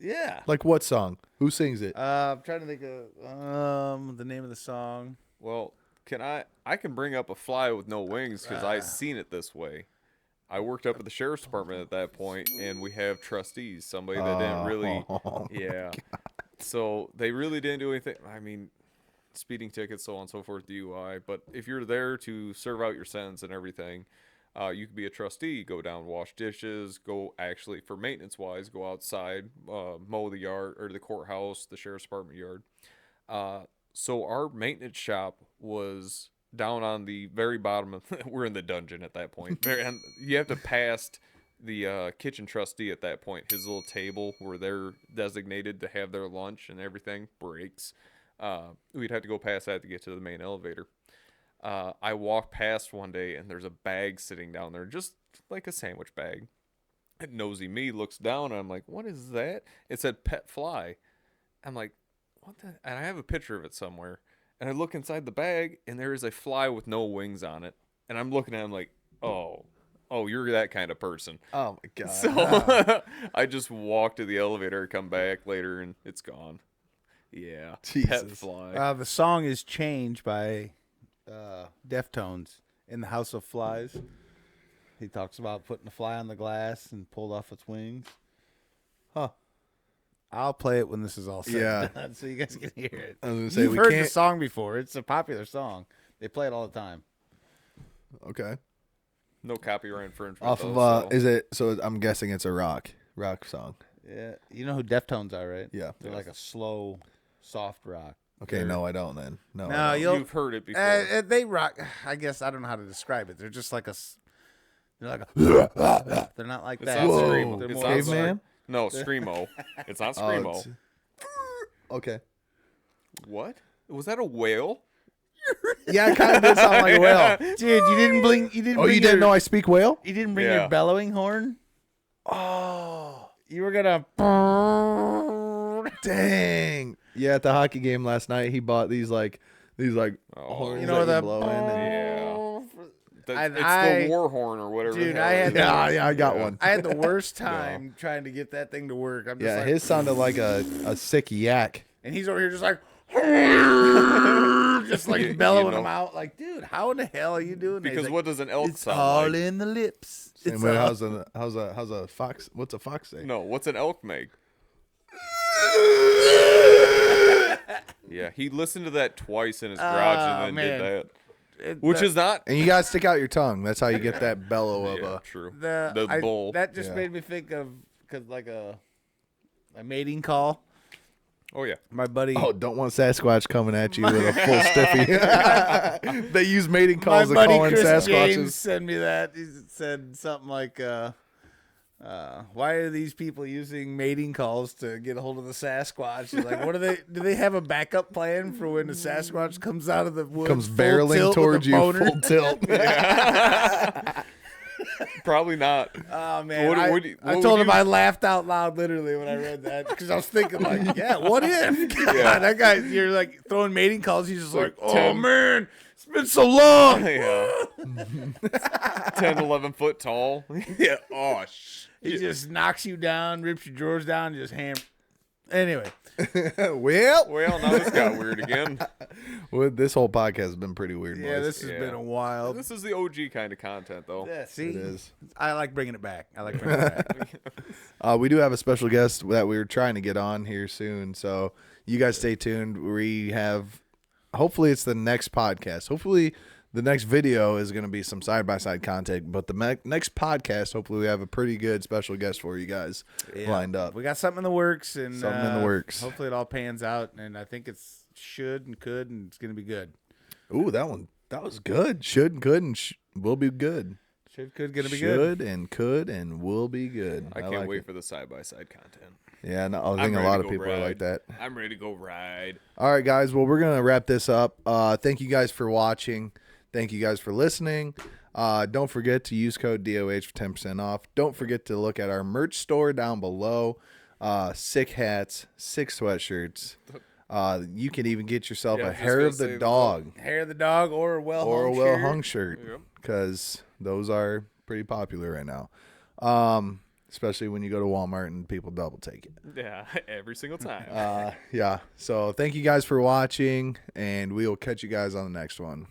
Speaker 2: Yeah.
Speaker 1: Like what song? Who sings it?
Speaker 2: I'm trying to think of the name of the song.
Speaker 3: well, I can bring up a fly with no wings because I seen it this way. I worked up at the sheriff's department at that point, and we have trustees, somebody that didn't really, yeah. So they really didn't do anything. I mean, speeding tickets, so on and so forth, DUI. But if you're there to serve out your sentence and everything, you could be a trustee, go down, wash dishes, go actually for maintenance wise, go outside, mow the yard or the courthouse, the sheriff's department yard. So our maintenance shop was down on the very bottom of we're in the dungeon at that point. And you have to pass the kitchen trustee at that point. His little table where they're designated to have their lunch and everything breaks. We'd have to go past that to get to the main elevator. I walked past one day and there's a bag sitting down there, just like a sandwich bag. And nosy me looks down and I'm like, what is that? It said pet fly. I'm like, what the? And I have a picture of it somewhere. And I look inside the bag and there is a fly with no wings on it. And I'm looking at him like, oh, you're that kind of person.
Speaker 1: Oh my god.
Speaker 3: So I just walk to the elevator, come back later, and it's gone. Yeah. Pet
Speaker 1: Jesus.
Speaker 3: fly.
Speaker 2: The song is Changed by Deftones in the House of Flies. He talks about putting a fly on the glass and pulled off its wings.
Speaker 1: Huh.
Speaker 2: I'll play it when this is all said
Speaker 1: Yeah.
Speaker 2: and done so you guys can hear it.
Speaker 1: I was gonna say,
Speaker 2: You've
Speaker 1: we
Speaker 2: heard the
Speaker 1: can't-
Speaker 2: song before. It's a popular song. They play it all the time.
Speaker 1: Okay.
Speaker 3: No copyright infringement.
Speaker 1: Off
Speaker 3: though,
Speaker 1: of
Speaker 3: so-
Speaker 1: is it? So I'm guessing it's a rock song.
Speaker 2: Yeah, you know who Deftones are, right?
Speaker 1: Yeah.
Speaker 2: They're like a slow, soft rock.
Speaker 1: Okay,
Speaker 2: They're-
Speaker 1: no, I don't. Then no. I
Speaker 2: No,
Speaker 1: don't.
Speaker 2: you'll
Speaker 3: You've heard it before.
Speaker 2: they rock. I guess I don't know how to describe it. They're just like they're like a. They're not like
Speaker 3: It's
Speaker 2: that.
Speaker 3: not
Speaker 1: Whoa.
Speaker 3: screamo.
Speaker 2: They're
Speaker 3: It's
Speaker 2: more
Speaker 3: not
Speaker 1: Caveman?
Speaker 3: No, screamo. It's not
Speaker 1: Oh,
Speaker 3: screamo.
Speaker 1: it's- okay.
Speaker 3: What? Was that a whale?
Speaker 1: Yeah, it kind of did sound like a whale.
Speaker 2: Dude, you didn't blink. You didn't.
Speaker 1: Oh,
Speaker 2: bring
Speaker 1: you didn't
Speaker 2: your-
Speaker 1: know I speak whale?
Speaker 2: You didn't bring
Speaker 3: Yeah.
Speaker 2: your bellowing horn.
Speaker 1: Oh,
Speaker 2: You were gonna.
Speaker 1: dang. Yeah, at the hockey game last night, he bought these like
Speaker 3: Oh.
Speaker 1: horns
Speaker 2: You know
Speaker 1: that
Speaker 2: the.
Speaker 1: you blow in. And,
Speaker 3: It's
Speaker 2: I-
Speaker 3: the war horn or whatever.
Speaker 2: Dude,
Speaker 3: the hell
Speaker 2: I
Speaker 3: it
Speaker 2: had
Speaker 3: is.
Speaker 1: yeah, I got one.
Speaker 2: I had the worst time trying to get that thing to work. I'm just
Speaker 1: Yeah,
Speaker 2: like,
Speaker 1: his sounded like a sick yak.
Speaker 2: and he's over here just like, just like
Speaker 3: You
Speaker 2: bellowing
Speaker 3: know.
Speaker 2: them out. Like, dude, how in the hell are you doing that? He's
Speaker 3: Because
Speaker 2: like,
Speaker 3: what does an elk
Speaker 2: it's
Speaker 3: sound
Speaker 2: all
Speaker 3: like?
Speaker 2: in the lips.
Speaker 1: Same
Speaker 2: It's
Speaker 1: way,
Speaker 2: all-
Speaker 1: how's a fox? What's a fox say?
Speaker 3: No, what's an elk make? Yeah, he listened to that twice in his garage and then
Speaker 2: man.
Speaker 3: did that. which is not.
Speaker 1: And you gotta stick out your tongue. That's how you get that bellow of
Speaker 3: Yeah,
Speaker 1: a.
Speaker 3: true.
Speaker 2: the
Speaker 3: bull.
Speaker 2: That just
Speaker 1: Yeah.
Speaker 2: made me think of like a mating call.
Speaker 3: Oh yeah.
Speaker 2: My buddy.
Speaker 1: Oh, don't want Sasquatch coming at you with a full stiffy. They use mating
Speaker 2: My
Speaker 1: calls to
Speaker 2: buddy
Speaker 1: call in
Speaker 2: Chris James
Speaker 1: Sasquatches.
Speaker 2: sent me that. He said something like, "Why are these people using mating calls to get a hold of the Sasquatch?" He's like, "What do they have a backup plan for when the Sasquatch comes out of the woods,
Speaker 1: Comes
Speaker 2: full
Speaker 1: barreling
Speaker 2: tilt with
Speaker 1: towards
Speaker 2: a
Speaker 1: you,
Speaker 2: boner?"
Speaker 1: full tilt.
Speaker 3: Probably not.
Speaker 2: Oh man,
Speaker 3: What
Speaker 2: I
Speaker 3: would
Speaker 2: told
Speaker 3: you-
Speaker 2: him I laughed out loud literally when I read that because I was thinking like, yeah, what if? God,
Speaker 3: Yeah.
Speaker 2: that guy, you're like throwing mating calls. He's just like,
Speaker 3: Like
Speaker 2: oh
Speaker 3: 10
Speaker 2: man, it's been so long.
Speaker 3: Yeah. 10, 11 foot tall. Yeah. Oh,
Speaker 2: He just knocks you down, rips your drawers down, and just hammer. Anyway,
Speaker 1: Well,
Speaker 3: well, now this got weird again.
Speaker 1: this whole podcast has been pretty weird.
Speaker 2: yeah,
Speaker 1: boys.
Speaker 2: this has
Speaker 3: Yeah.
Speaker 2: been a while.
Speaker 3: This is the OG kind of content, though.
Speaker 2: Yeah, see,
Speaker 1: It is.
Speaker 2: I like bringing it back.
Speaker 1: We do have a special guest that we were trying to get on here soon, so you guys stay tuned. We have, hopefully, it's the next podcast. Hopefully, the next video is going to be some side-by-side content, but the next podcast, hopefully, we have a pretty good special guest for you guys lined up.
Speaker 2: We got something in the works, and
Speaker 1: Something in the works.
Speaker 2: Hopefully, it all pans out, and I think it's should and could, and it's gonna be good.
Speaker 1: Ooh, that was good. Should and could and will be good.
Speaker 2: Should could gonna be good.
Speaker 1: Should and could and will be good.
Speaker 3: I can't
Speaker 1: like
Speaker 3: wait
Speaker 1: it.
Speaker 3: for the side by side content.
Speaker 1: Yeah, no, I think
Speaker 3: I'm
Speaker 1: a
Speaker 3: ready
Speaker 1: lot
Speaker 3: to
Speaker 1: of
Speaker 3: go
Speaker 1: people are
Speaker 3: ride.
Speaker 1: like that.
Speaker 3: I'm ready to go ride.
Speaker 1: All right, guys. Well, we're gonna wrap this up. Thank you guys for watching. Thank you guys for listening. Don't forget to use code DOH for 10% off. Don't forget to look at our merch store down below. Sick hats, sick sweatshirts. You can even get yourself
Speaker 3: Yeah,
Speaker 1: a
Speaker 3: I was
Speaker 1: hair
Speaker 3: gonna
Speaker 1: of
Speaker 3: say
Speaker 1: the
Speaker 3: the
Speaker 1: dog
Speaker 2: Hair of the dog or a well
Speaker 1: or a
Speaker 2: hung
Speaker 1: well
Speaker 2: shirt.
Speaker 1: hung shirt
Speaker 3: Yep.
Speaker 1: because those are pretty popular right now. Especially when you go to Walmart and people double take it.
Speaker 3: Yeah, every single time.
Speaker 1: Yeah. So thank you guys for watching, and we will catch you guys on the next one.